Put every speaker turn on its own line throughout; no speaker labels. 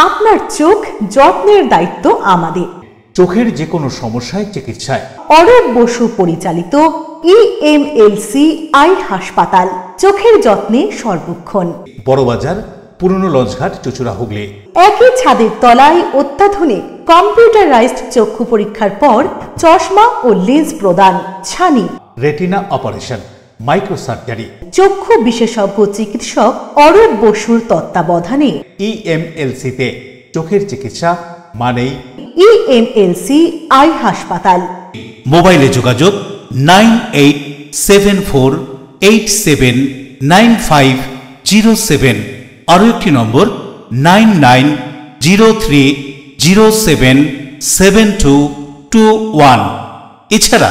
আপনার চোখ যত্নের দায়িত্ব আমাদের।
চোখের যে কোনো সমস্যায় চিকিৎসায়
অরূপ বসু পরিচালিত EMLC আই হাসপাতাল, চোখের যত্নে সর্বক্ষণ।
বড়বাজার, পুরনো লঞ্চঘাট, চুঁচুড়া, হুগলি।
একই ছাদের তলায় অত্যাধুনিক কম্পিউটারাইজড চক্ষু পরীক্ষার পর চশমা ও লেন্স প্রদান, ছানি,
রেটিনা অপারেশন, মাইক্রোসার্জারি।
চক্ষু বিশেষজ্ঞ চিকিৎসক অরূপ বসুর তত্ত্বাবধানে
EMLC-তে চোখের চিকিৎসা মানেই
EMLC আই হাসপাতাল।
মোবাইলে যোগাযোগ 9874879507। আরও একটি নম্বর 9903077221। এছাড়া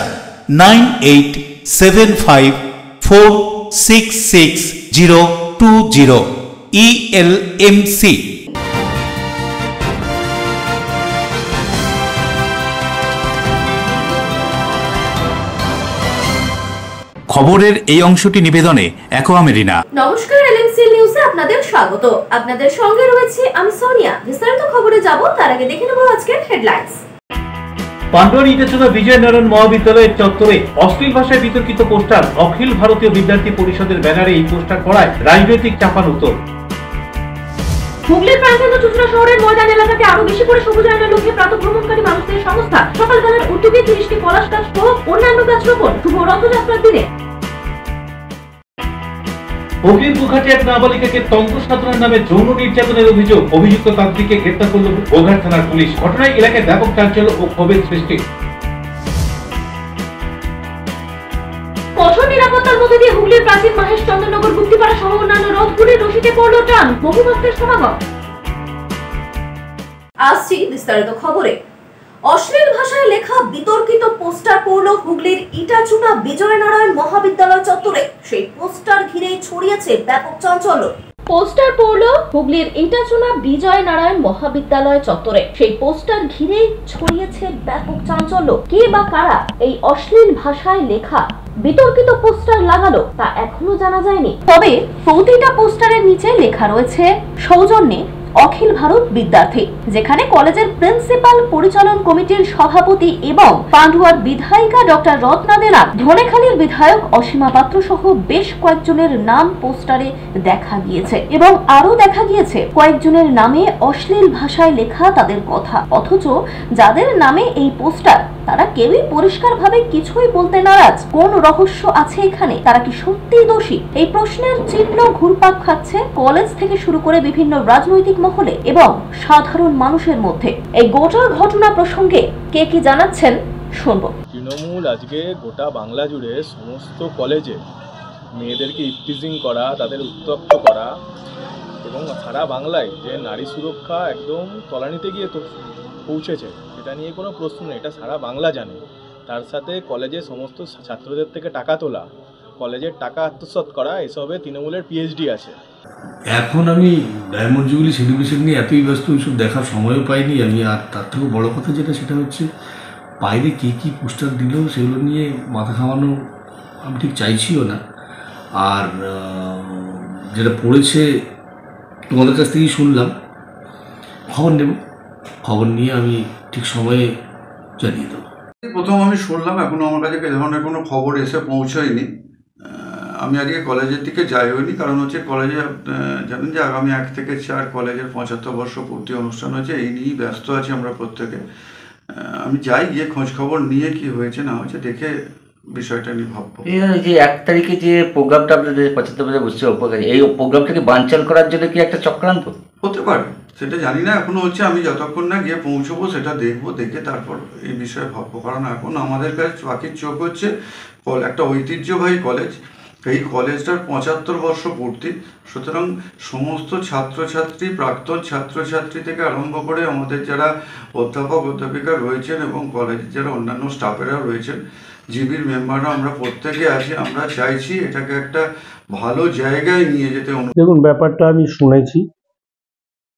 9875466020। ELMC। খবরের এই অংশটি নিবেদনে অ্যাকোয়া মেরিনা।
নমস্কার, এলএমসি নিউজে আপনাদের স্বাগত। আপনাদের সঙ্গে রয়েছে আমি সোনিয়া। বিস্তারিত খবরে যাব তার আগে দেখে নেব আজকের হেডলাইন্স।
পান্ডুয়ার ইটাচুনা বিজয় নারায়ণ মহাবিদ্যালয়ের চত্বরে অশ্লীল ভাষায় বিতর্কিত পোস্টার। অখিল ভারতীয় বিদ্যার্থী পরিষদের ব্যানারে এই পোস্টার করায় রাজনৈতিক চাপানুতোর।
হুগলির প্রাণকেন্দ্র চুঁচুড়া শহরের ময়দান এলাকাকে আরো বেশি করে সবুজায়নের লক্ষ্যে প্রাতঃভ্রমণকারী মানুষদের সংস্থা সকালবেলার উদ্যোগে 30টি পলাশ গাছ সহ অন্যান্য গাছ রোপণ শুভ রথযাত্রার দিনে।
হুগলির গুঘাটে এক নাবালিকাকে তন্ত্র সাধনার নামে যৌন নির্যাতনের অভিযুক্ত তান্ত্রিককে গ্রেপ্তার করল গোঘাট থানার পুলিশ। ঘটনায় এলাকায় ব্যাপক চাঞ্চল্য ও ক্ষোভের সৃষ্টি।
কঠোর নিরাপত্তার মধ্যে দিয়ে হুগলির প্রাচীন মাহেশ চন্দ্রনগর গুপ্তিপাড়া সহ অন্যান্য রথগুলির রশিতে পড়ল টান, বহু ভক্তের সমাগম। আসছি বিস্তারিত খবরে। অশ্লীল ভাষায় লেখা বিতর্কিত পোস্টার পড়ল হুগলির ইটাচুনা বিজয় নারায়ণ মহাবিদ্যালয় চত্বরে। সেই পোস্টার ঘিরেই ছড়িয়েছে ব্যাপক চাঞ্চল্য। পোস্টার পড়ল হুগলির ইটাচুনা বিজয় নারায়ণ মহাবিদ্যালয় চত্বরে। সেই পোস্টার ঘিরেই ছড়িয়েছে ব্যাপক চাঞ্চল্য। কে বা কারা এই অশ্লীল ভাষায় লেখা বিতর্কিত পোস্টার লাগালো তা এখনো জানা যায়নি। তবে প্রতিটা পোস্টারের নিচে লেখা রয়েছে সৌজন্যে অখিল ভারত বিদ্যার্থী, যেখানে কলেজের প্রিন্সিপাল পরিচালন কমিটির সভাপতি এবং পান্ডুয়ার বিধায়িকা ডক্টর রত্না দেনা, ধনেখালীর বিধায়ক অসীমা পাত্র সহ বেশ কয়েকজনের নাম পোস্টারে দেখা গিয়েছে এবং আরো দেখা গিয়েছে কয়েকজনের নামে অশ্লীল ভাষায় লেখা তাদের কথা। অথচ যাদের নামে এই পোস্টার তারা কেউই পরিষ্কারভাবে কিছুই বলতে নারাজ। কোন রহস্য আছে এখানে? তারা কি সত্যিই দোষী? এই প্রশ্নের চিহ্ন ঘুরপাক খাচ্ছে কলেজ থেকে শুরু করে বিভিন্ন রাজনৈতিক মহলে এবং সাধারণ মানুষের মধ্যে। এই গোটা ঘটনা প্রসঙ্গে কে কি জানাচ্ছেন শুনবো।
তৃণমূল আজকে গোটা বাংলা জুড়ে সমস্ত কলেজে মেয়েদেরকে ইফটিজিং করা, তাদের উত্তপ্ত করা এবং সারা বাংলায় যে নারী সুরক্ষা একদম তলানিতে গিয়ে তো পৌঁছেছে, এটা নিয়ে কোনো প্রশ্ন নেই, এটা সারা বাংলা জানে। তার সাথে কলেজে সমস্ত ছাত্রদের থেকে টাকা তোলা, কলেজের টাকা আত্মসাৎ করা, এসবে তৃণমূলের PhD আছে।
এখন আমি ডায়মন্ড জুবিলি সেলিব্রেশন নিয়ে এতই ব্যস্ত, ওইসব দেখার সময়ও পাইনি আমি। আর তার থেকেও বড় কথা সেটা হচ্ছে বাইরে কে কী পোস্টার দিল সেগুলো নিয়ে মাথা ঘামানো আমি ঠিক চাইছিও না। আর যেটা পড়েছে তোমাদের কাছ থেকেই শুনলাম, খবর নিয়ে আমি ঠিক সময়ে জানিয়ে দেবো।
প্রথম আমি শুনলাম, এখনো আমার কাছে এ ধরনের কোনো খবর এসে পৌঁছয়নি। আমি আজকে কলেজের দিকে যাইনি, কারণ হচ্ছে কলেজে জানেন যে আগামী 1 থেকে 4 কলেজের 75 বর্ষ পূর্তি অনুষ্ঠান হচ্ছে, এই নিয়েই ব্যস্ত আছি আমরা প্রত্যেকে। আমি যাই, গিয়ে খোঁজ খবর নিয়ে কি হয়েছে না হয়েছে দেখে বিষয়টা নিয়ে ভাববো।
এই যে 1 তারিখে যে প্রোগ্রামটা আপনাদের 75 বছর বসছে উপকারী, এই প্রোগ্রামটাকে বানচাল করার জন্য কি একটা চক্রান্ত
হতে পারে? সেটা জানি না এখনো হচ্ছে। আমি যতক্ষণ না গিয়ে পৌঁছবো সেটা দেখবো, দেখে তারপর এই বিষয়ে ভাববো। কারণ এখন আমাদের কাছে পাখির চোখ হচ্ছে একটা ঐতিহ্যবাহী কলেজ, এই কলেজটার 75 বর্ষ পূর্তি। সুতরাং সমস্ত ছাত্রছাত্রী, প্রাক্তন ছাত্রছাত্রী থেকে আরম্ভ করে আমাদের যারা অধ্যাপক অধ্যাপিকা রয়েছেন এবং কলেজের যারা অন্যান্য স্টাফেরা রয়েছেন, জিবির মেম্বাররা, আমরা প্রত্যেকে আছি। আমরা চাইছি এটাকে একটা ভালো জায়গায় নিয়ে যেতে।
দেখুন, ব্যাপারটা আমি শুনেছি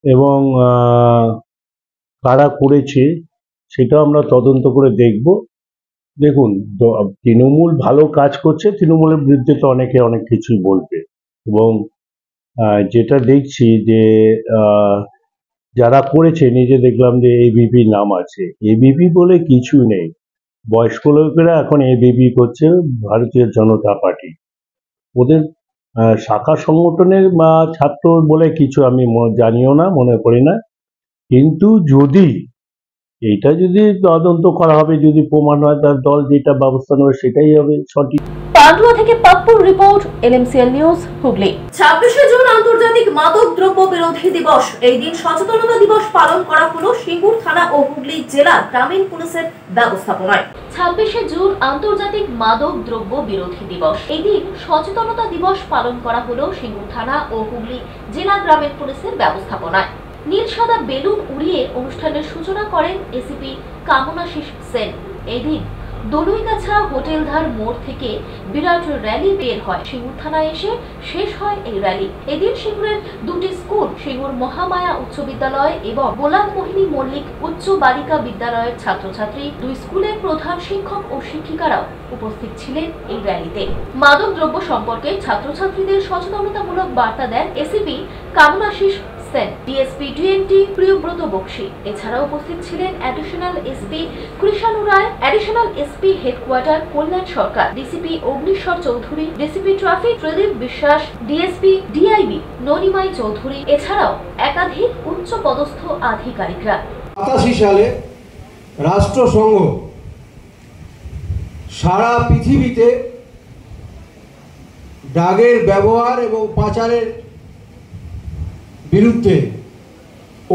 এবং কারা করেছে সেটাও আমরা তদন্ত করে দেখব। দেখুন, তৃণমূল ভালো কাজ করছে, তৃণমূলের বিরুদ্ধে তো অনেকে অনেক কিছুই বলবে এবং যেটা দেখছি যে যারা করেছে নিজে দেখলাম যে এবিপি নাম আছে, এবিপি বলে কিছু নেই। বয়স্ক লোকেরা এখন এবিপি করছে, ভারতীয় জনতা পার্টি। ওদের শাখা সংগঠনের বা ছাত্র বলে কিছু আমি জানিও না, মনে করি না। কিন্তু যদি এইটা যদি তদন্ত করা হবে, যদি প্রমাণ হয়, তার দল যেটা ব্যবস্থা নেবে সেটাই হবে সঠিক।
পান্ডুয়া থেকে পাপ্পুর রিপোর্ট, LMCL নিউজ, হুগলি।
26শে জুন আন্তর্জাতিক মাদক দ্রব্য বিরোধী দিবস। এই দিন সচেতনতা দিবস পালন করা হলো সিঙ্গুর থানা ও হুগলি জেলা গ্রামীণ পুলিশের ব্যবস্থাপনায়।
26শে জুন আন্তর্জাতিক মাদক দ্রব্য বিরোধী দিবস। এই দিন সচেতনতা দিবস পালন করা হলো সিঙ্গুর থানা ও হুগলি জেলা গ্রামীণ পুলিশের ব্যবস্থাপনায়। নীল সাদা বেলুন উড়িয়ে অনুষ্ঠানের সূচনা করেন এসিপি কামনাশিস সেন। এই দিন দলুইগাছা হোটেলধার মোড় থেকে বিরাট র্যালি বের হয়। সিঙ্গুর থানায় এসে শেষ হয় এই র্যালি। এদিন সিঙ্গুরের দুটি স্কুল, সিঙ্গুর মহামায়া উচ্চ বিদ্যালয় এবং গোলাম মোহিনী মল্লিক উচ্চ বালিকা বিদ্যালয়ের ছাত্রছাত্রী, দুই স্কুলের প্রধান শিক্ষক ও শিক্ষিকারাও উপস্থিত ছিলেন এই র্যালিতে। মাদক দ্রব্য সম্পর্কে ছাত্রছাত্রীদের সচেতনতামূলক বার্তা দেন ACP Kamanashis Sen, DSP DNT Priyabrata Baksi. এছাড়াও উপস্থিত ছিলেন additional SP Krishanu Roy, additional SP headquarter Kalyan Sarkar, DCP Agnishwar Chowdhury, DCP traffic Pradip Biswas, DSP DIB ননিমাই Chowdhury, এছাড়াও একাধিক উচ্চ পদস্থ আধিকারিকরা।
87 সালে রাষ্ট্রসংঘ সারা পৃথিবীতে ড্রাগের ব্যবহার এবং পাচারের বিরুদ্ধে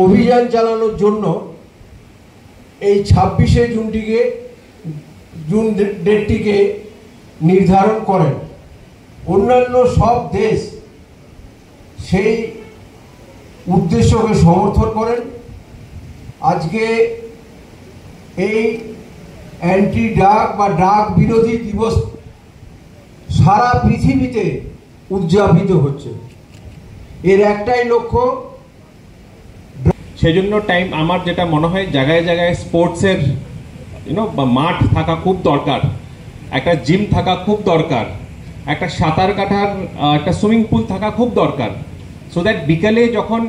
অভিযান চালানোর জন্য এই 26শে জুন ডেটটিকে নির্ধারণ করেন। অন্যান্য সব দেশ সেই উদ্দেশ্যকে সমর্থন করেন। আজকে এই অ্যান্টি ড্রাগ বা ড্রাগ বিরোধী দিবস সারা পৃথিবীতে উদযাপিত হচ্ছে। এর একটাই লক্ষ্য,
সেজন্য টাইম আমার যেটা মনে হয় জায়গায় জায়গায় স্পোর্টসের বা মাঠ থাকা খুব দরকার, একটা জিম থাকা খুব দরকার, একটা সাঁতার কাটার একটা সুইমিং পুল থাকা খুব দরকার। সো দ্যাট বিকালে যখন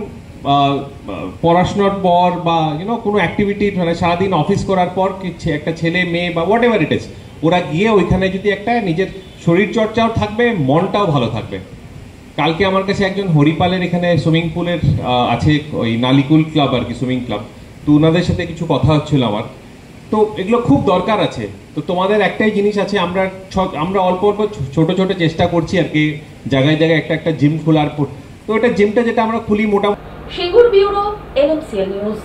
পড়াশোনার পর বা কোনো অ্যাক্টিভিটি, মানে সারাদিন অফিস করার পর একটা ছেলে মেয়ে বা হোয়াট এভার ইট ইজ, ওরা গিয়ে ওইখানে যদি একটা নিজের শরীর চর্চাও থাকবে, মনটাও ভালো থাকবে। কালকে আমার কাছে একজন হরিপালের এখানে সুইমিং পুলের আছে, ওই নালিকুল ক্লাব আর কি, সুইমিং ক্লাব, তো ওনাদের সাথে কিছু কথা হচ্ছিল আমার। তো এগুলো খুব দরকার আছে। তো তোমাদের একটাই জিনিস আছে, আমরা অল্প অল্প ছোট ছোট চেষ্টা করছি আর কি, জায়গায় জায়গায় একটা জিম খোলার পর। তো এটা জিমটা যেটা আমরা খুলি মোটামুটি।
Singur bureau, LMCL news.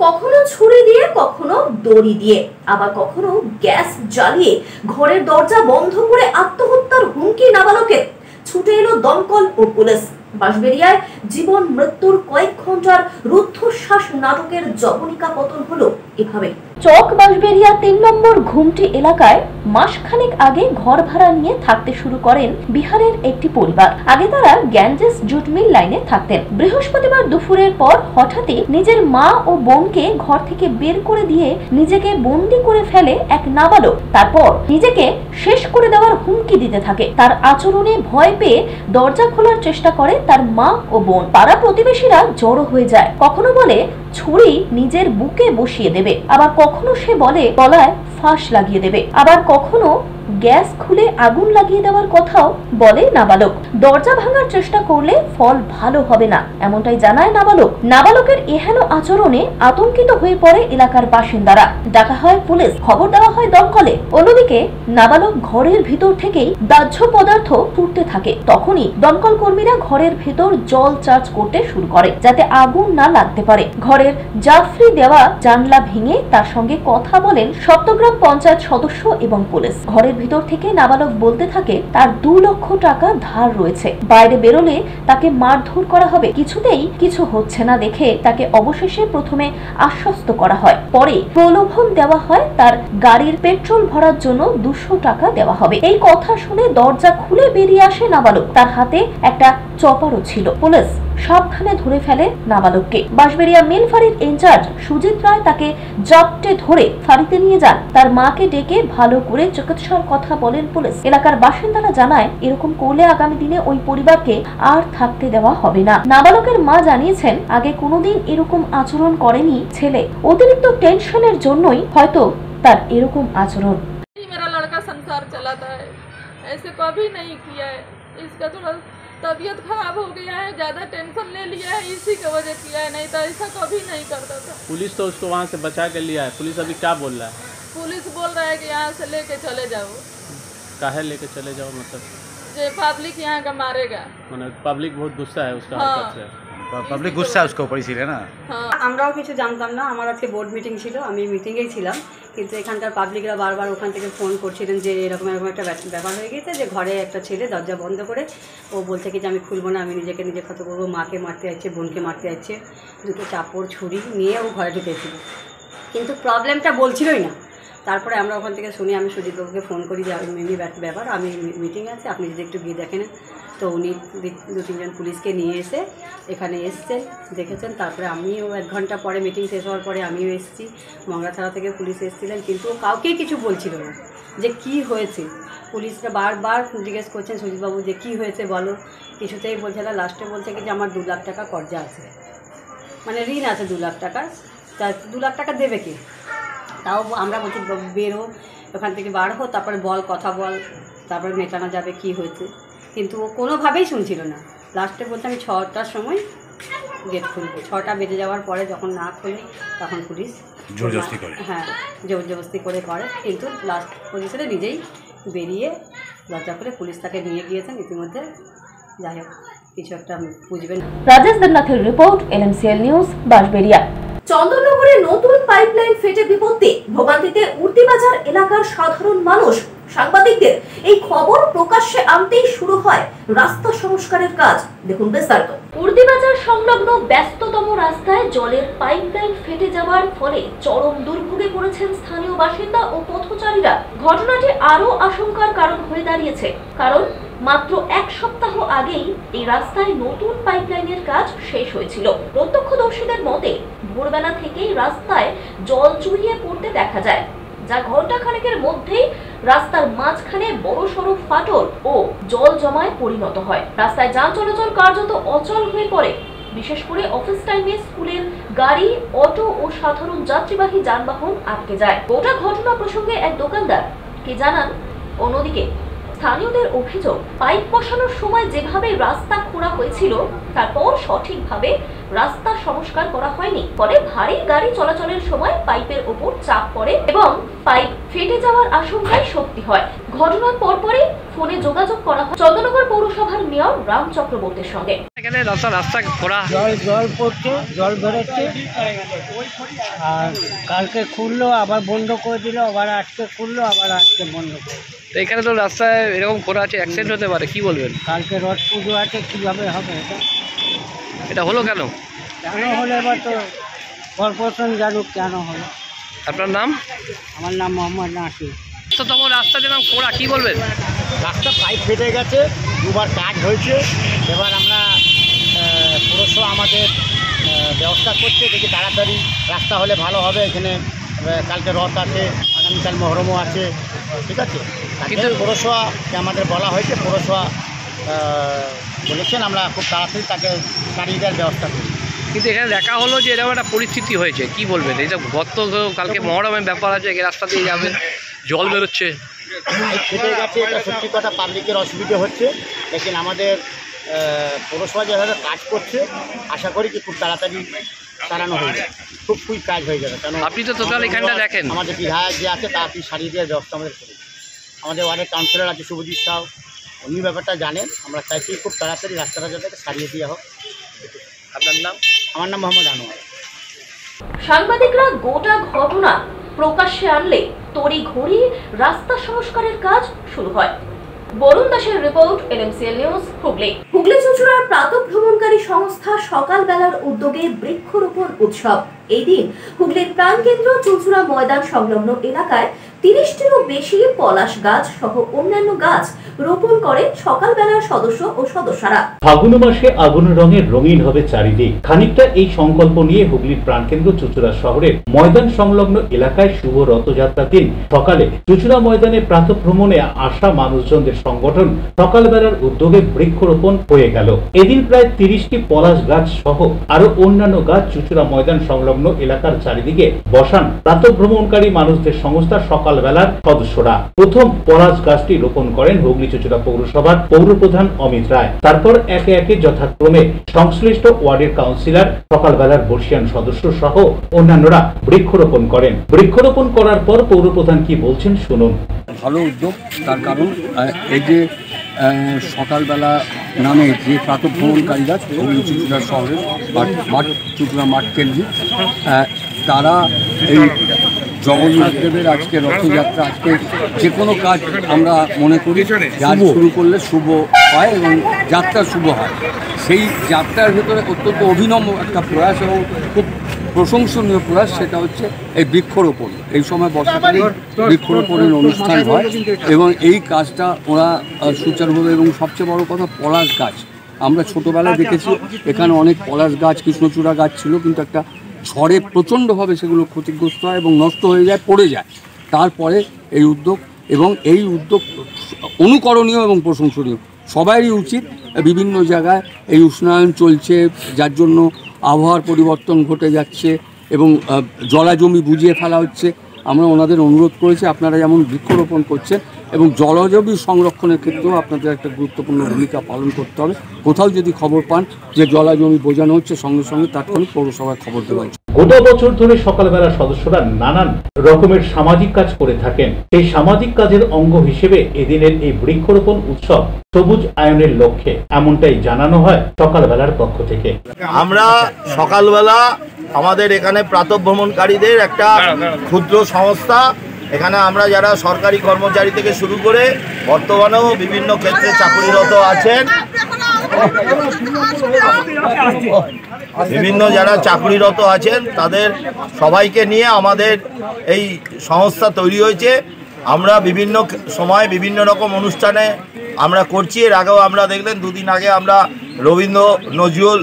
কখনো ছুরি দিয়ে, কখনো দড়ি দিয়ে, আবার কখনো গ্যাস জ্বালিয়ে ঘরের দরজা বন্ধ করে আত্মহত্যার হুমকি নাবালকের। ছুটে এলো দমকল ও পুলিশ। বাঁশবেড়িয়ায় জীবন মৃত্যুর কয়েক ঘন্টার রুদ্ধশ্বাস নাটকের জবনিকা পতন হলো এভাবে।
চক বাঁশবেড়িয়া 3 নম্বর ঘুমটি এলাকায় মাসখানেক আগে ঘর ভাড়া নিয়ে থাকতে শুরু করেন বিহারের একটি পরিবার। আগে তারা গ্যাঞ্জেস জুট মিল লাইনে থাকতেন। বৃহস্পতিবার দুপুরের পর হঠাৎই নিজের মা ও বোনকে ঘর থেকে বের করে দিয়ে নিজেকে বন্দি করে ফেলে এক নাবালক। তারপর নিজেকে শেষ করে দেওয়ার হুমকি দিতে থাকে। তার আচরণে ভয় পেয়ে দরজা খোলার চেষ্টা করে তার মা ও বোন। পাড়া প্রতিবেশীরা জড়ো হয়ে যায়। কখনো বলে ছুরি নিজের বুকে বসিয়ে দেবে, আবার কখনো সে বলে গলায় ফাঁস লাগিয়ে দেবে, আবার কখনো গ্যাস খুলে আগুন লাগিয়ে দেওয়ার কথাও বলে নাবালক। দরজা ভাঙার চেষ্টা করলে ফল ভালো হবে না, এমনটাই জানায় নাবালক। নাবালকের এহেন আচরণে আতঙ্কিত হয়ে পড়ে এলাকার বাসিন্দারা। ডাকা হয় পুলিশ, খবর দেওয়া হয় দমকলে। অন্যদিকে নাবালক ঘরের ভিতর থেকেই দাহ্য পদার্থ ফুটতে থাকে। তখনই দমকল কর্মীরা ঘরের ভেতর জল চার্জ করতে শুরু করে যাতে আগুন না লাগতে পারে। ঘরের জাফরি দেওয়া জানলা ভেঙে তার সঙ্গে কথা বলেন সপ্তগ্রাম পঞ্চায়েত সদস্য এবং পুলিশ। ঘরের ভিতর থেকে নাবালক বলতে থাকে তার 2 লক্ষ টাকা ধার রয়েছে, বাইরে বেরোলে তাকে মারধর করা হবে। কিছুতেই কিছু হচ্ছে না দেখে তাকে অবশেষে প্রথমে আশ্বস্ত করা হয়, পরে প্রলোভন দেওয়া হয় তার গাড়ির পেট্রোল ভরার জন্য 200 টাকা দেওয়া হবে। এই কথা শুনে দরজা খুলে বেরিয়ে আসে নাবালক। তার হাতে একটা চপারও ছিল। পুলিশ সাবধানে ধরে ফেলে নাবালককে। বাঁশবেড়িয়া মিল ফাঁড়ির ইনচার্জ সুজিত রায় তাকে জাপটে ধরে ফাঁড়িতে নিয়ে যান। তার মাকে ডেকে ভালো করে চিকিৎসার কথা বলেন পুলিশ। এলাকার বাসিন্দারা জানায়, এরকম করলে আগামী দিনে ওই পরিবারকে আর থাকতে দেওয়া হবে না। নাবালকের মা জানিয়েছেন, আগে কোনোদিন এরকম আচরণ করেনি ছেলে, অতিরিক্ত টেনশনের জন্যই হয়তো তার এরকম আচরণ।
मेरा लड़का संसार चलाता है, ऐसे कभी नहीं किया है। इसका थोड़ा तबीयत खराब हो गया है, ज़्यादा टेंशन ले लिया है, इसी की वजह किया है, नहीं तो ऐसा कभी नहीं करता था।
पुलिस तो उसको वहाँ से बचा के लिया है। पुलिस अभी क्या बोल रहा है?
पुलिस बोल रहा है कि यहाँ से लेके चले जाओ।
काहे लेके चले जाओ मतलब?
जो पब्लिक यहाँ का मारेगा।
मतलब पब्लिक बहुत गुस्सा है उसका
हाँ।
हरकत से।
পাবলিক গুসা उसके ऊपर इसीलिए ना।
আমরাও কিছু জানতাম না। আমার আজকে বোর্ড মিটিং ছিল, আমি মিটিংয়েই ছিলাম, কিন্তু এখানকার পাবলিকরা বারবার ওখান থেকে ফোন করছিলেন যে এরকম একটা ব্যাপার হয়ে গেছে, যে ঘরে একটা ছেলে দরজা বন্ধ করে ও বলছে কি যে আমি খুলবো না, আমি নিজেকে নিজে ক্ষত করবো, মাকে মারতে যাচ্ছে, বোনকে মারতে যাচ্ছে, দুটো চাপড় ছুরি নিয়ে ও ঘরে ঢুকেছিল, কিন্তু প্রবলেমটা বলছিলই না। তারপরে আমরা ওখান থেকে শুনি, আমি সুজিতবাবুকে ফোন করি যে আমি মিমি ব্যাপার, আমি মিটিং আছে, আপনি যদি একটু গিয়ে দেখেন। তো উনি 2-3 পুলিশকে নিয়ে এসে এখানে এসছেন, দেখেছেন। তারপরে আমিও 1 ঘন্টা পরে মিটিং শেষ হওয়ার পরে আমিও এসেছি, মংলাথানা থেকে পুলিশ এসেছিলেন, কিন্তু কাউকেই কিছু বলছিল না যে কি হয়েছে। পুলিশরা বারবার জিজ্ঞেস করছেন সুজিতবাবু যে কি হয়েছে বলো, কিছুতেই বলছে না। লাস্টে বলছে কি যে আমার 2 লাখ টাকা কর্জা আছে, মানে ঋণ আছে 2 লাখ টাকা, তা 2 লাখ টাকা দেবে কি? তাও আমরা বলছি বেরো ওখান থেকে, বার হো, তারপরে বল, কথা বল, তারপরে মেটানো যাবে কি হয়েছে। কিন্তু ও কোনোভাবেই শুনছিল না। লাস্টে বলছে আমি 6টার সময় গেট খুলবো। 6টা বেজে যাওয়ার পরে যখন না খুলি তখন পুলিশ
জোরজবস্তি করে,
হ্যাঁ জোরজবস্তি করে, কিন্তু লাস্ট পজিশনে নিজেই বেরিয়ে দরজা করে পুলিশ তাকে নিয়ে গিয়েছেন। ইতিমধ্যে যাই হোক কিছু একটা বুঝবেন।
রাজেশ দেবনাথের রিপোর্ট, LMCL নিউজ, বাঁশবেড়িয়া।
চন্দননগরে নতুন পাইপলাইন ফেটে বিপত্তি, ভোগান্তিতে উর্দিবাজার এলাকার সাধারণ মানুষ। সাংবাদিকদের এই খবর প্রকাশ্যে আনতেই শুরু হয় রাস্তা সংস্কারের কাজ। দেখুন বিস্তারিত।
উর্দিবাজার সংলগ্ন ব্যস্ততম রাস্তায় জলের পাইপলাইন ফেটে যাওয়ার ফলে চরম দুর্ভোগে পড়েছেন স্থানীয় বাসিন্দা ও পথচারীরা। ঘটনাটি আরও আশঙ্কার কারণ হয়ে দাঁড়িয়েছে, কারণ মাত্র 1 সপ্তাহ আগেই এই রাস্তায় নতুন পাইপলাইনের কাজ শেষ হয়েছিল। প্রত্যক্ষদর্শীদের মতে ভোরবেলা থেকেই রাস্তায় জল চুইয়ে পড়তে দেখা যায়, যা ঘণ্টাখানেকের মধ্যেই রাস্তার মাঝখানে বড়সড় ফাটল ও জল জমায় পরিণত হয়। রাস্তায় যান চলাচল কার্যত অচল হয়ে পড়ে, বিশেষ করে অফিস টাইমে স্কুলের গাড়ি, অটো ও সাধারণ যাত্রীবাহী যানবাহন আটকে যায়। গোটা ঘটনা প্রসঙ্গে এক দোকানদার কে জানান, অন্যদিকে স্থানীয়দের অভিযোগ, পাইপ বসানোর সময় যেভাবে রাস্তা খোঁড়া হয়েছিল তারপর সঠিকভাবে রাস্তা সংস্কার করা হয়নি, ফলে ভারী গাড়ি চলাচলের সময় পাইপের ওপর চাপ পড়ে এবং পাইপ ফেটে যাওয়ার আশঙ্কায় সত্যি হয়। ঘটনার পরপরই ফোনে যোগাযোগ করা হয় চন্দননগর পৌরসভার মেয়র রাম চক্রবর্তীর সঙ্গে।
এখানে রাস্তা খোঁড়া, জল পড়ছে, জল বেরোচ্ছে, আর কালকে খুললো আবার বন্ধ করে দিল, আবার আজকে খুললো আবার আজকে বন্ধ করে।
তো এখানে তো রাস্তায় এরকম খোঁড়া আছে, অ্যাক্সিডেন্ট হতে পারে, কি বলবেন?
কালকে রথ পুজো আছে, কীভাবে হবে
এটা হলো কেন?
কেন হলো এবার তো কর্পোরেশন জানুক কেন হলো।
আপনার নাম?
আমার নাম মোহাম্মদ নাসির।
ব্যস্ততম রাস্তা যেরকম খোঁড়া, কি বলবেন?
রাস্তা পাইপ ফেটে গেছে, 2বার কাজ হয়েছে। এবার আমরা পুরসভা আমাদের ব্যবস্থা করছে, দেখি তাড়াতাড়ি রাস্তা হলে ভালো হবে। এখানে কালকে রথ আছে, আগামীকাল মহরমও আছে, ঠিক আছে। কিন্তু পৌরসভাকে আমাদের বলা হয়েছে, পৌরসভা বলেছেন আমরা খুব তাড়াতাড়ি তাকে সারিয়ে দেওয়ার ব্যবস্থা করি।
কিন্তু এখানে দেখা হলো যে এরকম একটা পরিস্থিতি হয়েছে, কি বলবেন? এটা গত কালকে মহরমের ব্যাপার আছে, এই রাস্তা দিয়ে যাবেন, জল বেরোচ্ছে,
পাইপ ফেটে গেছে, এটা সত্যি কথা, পাবলিকের অসুবিধে হচ্ছে। লেকিন আমাদের পৌরসভা যেভাবে কাজ করছে, আশা করি কি খুব তাড়াতাড়ি সারানো হয়ে যাবে, খুব কুইক কাজ হয়ে যাবে। কারণ
আপনি তো টোটাল এখানটা দেখেন,
আমাদের বিধায়ক যে আছে তাড়াতাড়ি সারিয়ে দেওয়ার ব্যবস্থা আমাদের করি। আমাদের ওয়ার্ডের কাউন্সিলর আছে শুভজিৎ সাউ, উনি ব্যাপারটা জানেন। আমরা চাইছি খুব তাড়াতাড়ি রাস্তাটা যাতে সারিয়ে দেওয়া হোক।
আপনার নাম?
আমার নাম মোহাম্মদ আনোয়ার।
সাংবাদিকরা গোটা ঘটনা প্রকাশ্যে আনলে তড়িঘড়ি রাস্তা সংস্কারের কাজ শুরু হয়। বরুণ দাসের report, LMCL news, Hooghly.
Hooghly চুঁচুড়ার প্রাতঃ ভ্রমণকারী সংস্থা সকালবেলার উদ্যোগে বৃক্ষরোপণ উৎসব। এই দিন হুগলির প্রাণকেন্দ্র চুঁচুড়া ময়দান সংলগ্ন এলাকায় 30টিরও বেশি পলাশ গাছ সহ অন্যান্য গাছ রোপণ করে সকালবেলার সদস্য ও সদস্যরা।
ফাগুন মাসে আগুন রঙের রঙিন হবে চারিদিক। খানিকটা এই সংকল্প নিয়ে হুগলির প্রাণকেন্দ্র চুঁচুড়া শহরের ময়দান সংলগ্ন এলাকায় শুভ রথযাত্রার দিন সকালে চুঁচুড়া ময়দানে প্রাতঃভ্রমণে আসা মানুষজনদের সংগঠন সকালবেলার উদ্যোগে বৃক্ষরোপণ হয়ে গেল। এদিন প্রায় 30টি পলাশ গাছ সহ আরো অন্যান্য গাছ চুঁচুড়া ময়দান সংলগ্ন এলাকার চারিদিকে বসান প্রাতঃভ্রমণকারী মানুষদের সংস্থা সকালবেলার সদস্যরা। প্রথম পলাশ গাছটি রোপণ করেন হুগলি চুঁচুড়া পৌরসভার পৌরপ্রধান অমিত রায়। তারপর একে একে যথাক্রমে সংশ্লিষ্ট ওয়ার্ডের কাউন্সিলর, সকালবেলার বর্ষিয়ান সদস্য সহ অন্যান্যরা বৃক্ষরোপণ করেন। বৃক্ষরোপণ করার পর পৌরপ্রধান কি বলছেন শুনুন।
ভালো উদ্যোগ, তার কারণ এই যে সকালবেলা নামে যে প্রাতঃভ্রমণকারীরা হুগলি চুঁচুড়া শহরের চুঁচুড়া মাঠ কেন্দ্রিক তারা এই জগন্নাথদেবের আজকে রথযাত্রা, আজকে যে কোনো কাজ আমরা মনে করি কাজ শুরু করলে শুভ হয় এবং যাত্রা শুভ হয়। সেই যাত্রার ভেতরে অত্যন্ত অভিনব একটা প্রয়াস এবং খুব প্রশংসনীয় প্রয়াস, সেটা হচ্ছে এই বৃক্ষরোপণ। এই সময় বর্ষাকালে বৃক্ষরোপণের অনুষ্ঠান হয় এবং এই কাজটা ওরা সুচারুভাবে, এবং সবচেয়ে বড় কথা পলাশ গাছ আমরা ছোটোবেলায় দেখেছি এখানে অনেক পলাশ গাছ, কৃষ্ণচূড়া গাছ ছিল, কিন্তু একটা ঝড়ে প্রচণ্ডভাবে সেগুলো ক্ষতিগ্রস্ত হয় এবং নষ্ট হয়ে যায়, পড়ে যায়। তারপরে এই উদ্যোগ, এবং এই উদ্যোগ অনুকরণীয় এবং প্রশংসনীয়, সবারই উচিত। বিভিন্ন জায়গায় এই উষ্ণায়ন চলছে, যার জন্য আবহাওয়ার পরিবর্তন ঘটে যাচ্ছে এবং জলাজমি বুঝিয়ে ফেলা হচ্ছে। আমরা ওনাদের অনুরোধ করেছি আপনারা যেমন বৃক্ষরোপণ করছেন এবং জলজমি সংরক্ষণের ক্ষেত্রেও আপনাদের একটা গুরুত্বপূর্ণ ভূমিকা পালন করতে হবে। কোথাও যদি খবর পান যে জলাজমি বোঝানো হচ্ছে, সঙ্গে সঙ্গে তাৎক্ষণিক পৌরসভায় খবর দেওয়া হচ্ছে।
গোটা বছর ধরে সকালবেলা সদস্যরা নানান রকমের সামাজিক কাজ করে থাকেন। এই সামাজিক কাজের অঙ্গ হিসেবে এদিনের এই বৃক্ষরোপণ উৎসব সবুজ আয়নের লক্ষ্যে, এমনটাই জানানো হয় সকালবেলার পক্ষ থেকে।
আমরা সকালবেলা আমাদের এখানে প্রাতঃভ্রমণকারীদের একটা ক্ষুদ্র সংস্থা, এখানে আমরা যারা সরকারি কর্মচারী থেকে শুরু করে বর্তমানেও বিভিন্ন ক্ষেত্রে চাকরিরত আছেন, বিভিন্ন যারা চাকরিরত আছেন তাদের সবাইকে নিয়ে আমাদের এই সংস্থা তৈরি হয়েছে। আমরা বিভিন্ন সময় বিভিন্ন রকম অনুষ্ঠানে আমরা করছি। এর আগেও আমরা দেখলেন দুদিন আগে আমরা রবীন্দ্র নজরুল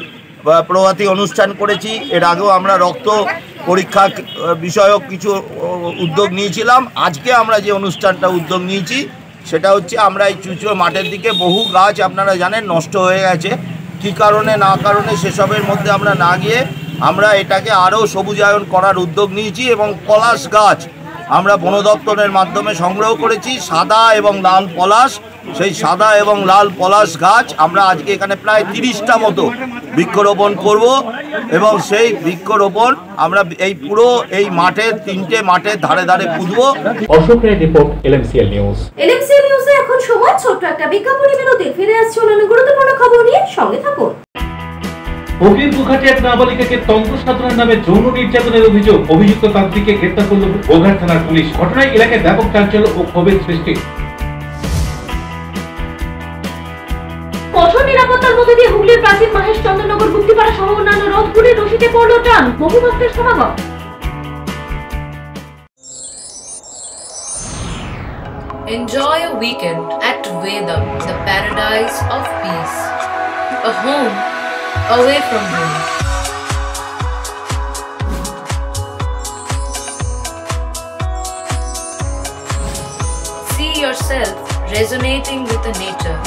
প্রভাতী অনুষ্ঠান করেছি। এর আগেও আমরা রক্ত পরীক্ষা বিষয়ক কিছু উদ্যোগ নিয়েছিলাম। আজকে আমরা যে অনুষ্ঠানটা উদ্যোগ নিয়েছি সেটা হচ্ছে আমরা এই চুঁচুড়া মাঠের দিকে বহু গাছ আপনারা জানেন নষ্ট হয়ে গেছে, কী কারণে না কারণে সেসবের মধ্যে আমরা না গিয়ে আমরা এটাকে আরও সবুজায়ন করার উদ্যোগ নিয়েছি এবং পলাশ গাছ আমরা বন দপ্তরের মাধ্যমে সংগ্রহ করেছি, সাদা এবং লাল পলাশ। সেই সাদা এবং লাল পলাশ গাছ আমরা আজকে এখানে প্রায় 30টা মতো বৃক্ষরোপণ করব এবং সেই বৃক্ষরোপণ আমরা এই পুরো এই মাঠে 3টে মাঠের ধারে ধারে পুঁতবো।
অশোক রায় রিপোর্ট, LMCL নিউজ।
LMCL নিউজে এখন সময় ছোট্ট একটা বিজ্ঞাপনী বিরতি। ফিরে আসছে অন্যান্য গুরুত্বপূর্ণ খবর নিয়ে, সঙ্গে থাকুন।
হুগলির বুঘাটে এক নাবালিকাকে তন্ত্র সাধনার নামে যৌন নির্যাতনের অভিযোগ, অভিযুক্ত তান্ত্রিককে গ্রেপ্তার করল বোঘাট থানার পুলিশ। ঘটনায় এলাকায় ব্যাপক চাঞ্চল্য ও ক্ষোভের সৃষ্টি।
কঠোর নিরাপত্তার মধ্যে দিয়ে হুগলির প্রাচীন মহেশ চন্দ্রনগর গুপ্তিপাড়া সহ অন্যান্য রথগুলির রশিদে পড়ল টান, বহু ভক্তের সমাগম।
Enjoy a weekend at Vedam, the paradise of peace. A home away from home. See yourself resonating with the nature.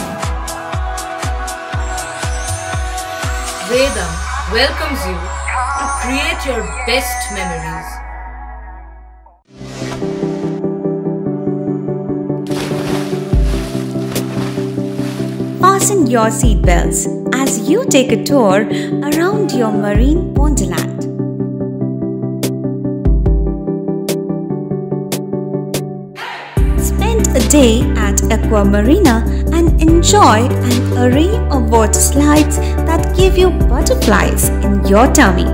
Vedam welcomes you to create your best memories.
Fasten your seatbelts as you take a tour around your marine wonderland. Spend a day at Aqua Marina and enjoy an array of water slides that give you butterflies in your tummy.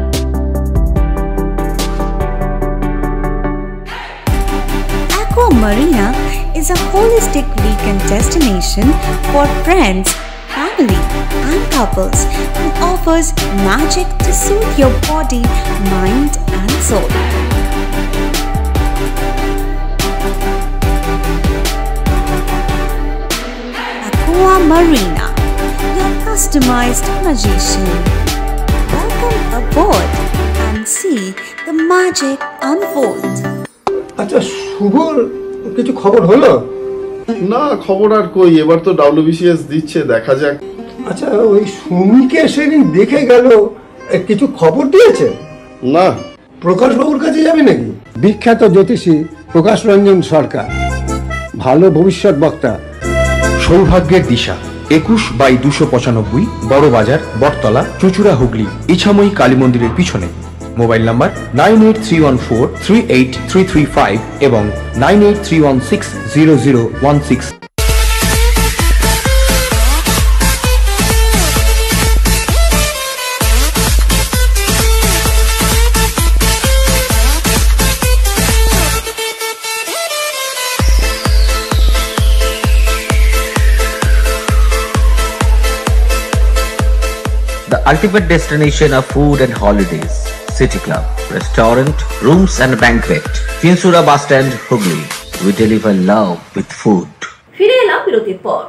Aqua Marina is a holistic weekend destination for friends, family and couples and offers magic to soothe your body, mind and soul. customized magician. Welcome aboard and see the magic unfold.
আচ্ছা, শুভর কিছু খবর হলো?
না, খবর আর কই, এবার তো WBCS দিচ্ছে, দেখা যাক।
আচ্ছা, ওই সুমিকে সেদিন দেখে গেল, কিছু খবর দিয়েছে?
না।
প্রকাশবাবুর কাছে যাবে নাকি? বিখ্যাত জ্যোতিষী প্রকাশ রঞ্জন সরকার, ভালো ভবিষ্যৎ বক্তা।
সৌভাগ্যের দিশা 21/295 বড় বাজার, বটতলা, চুচুড়া, হুগলি, ইছাময়ী কালী মন্দিরের পিছনে। মোবাইল নাম্বার 9831438335 এবং 9831600016।
The ultimate destination of food and holidays. City Club, restaurant, rooms and banquet. Finsura Bus Stand, Hugli. We deliver love with food.
ফিরে এলাম বিরতির পর।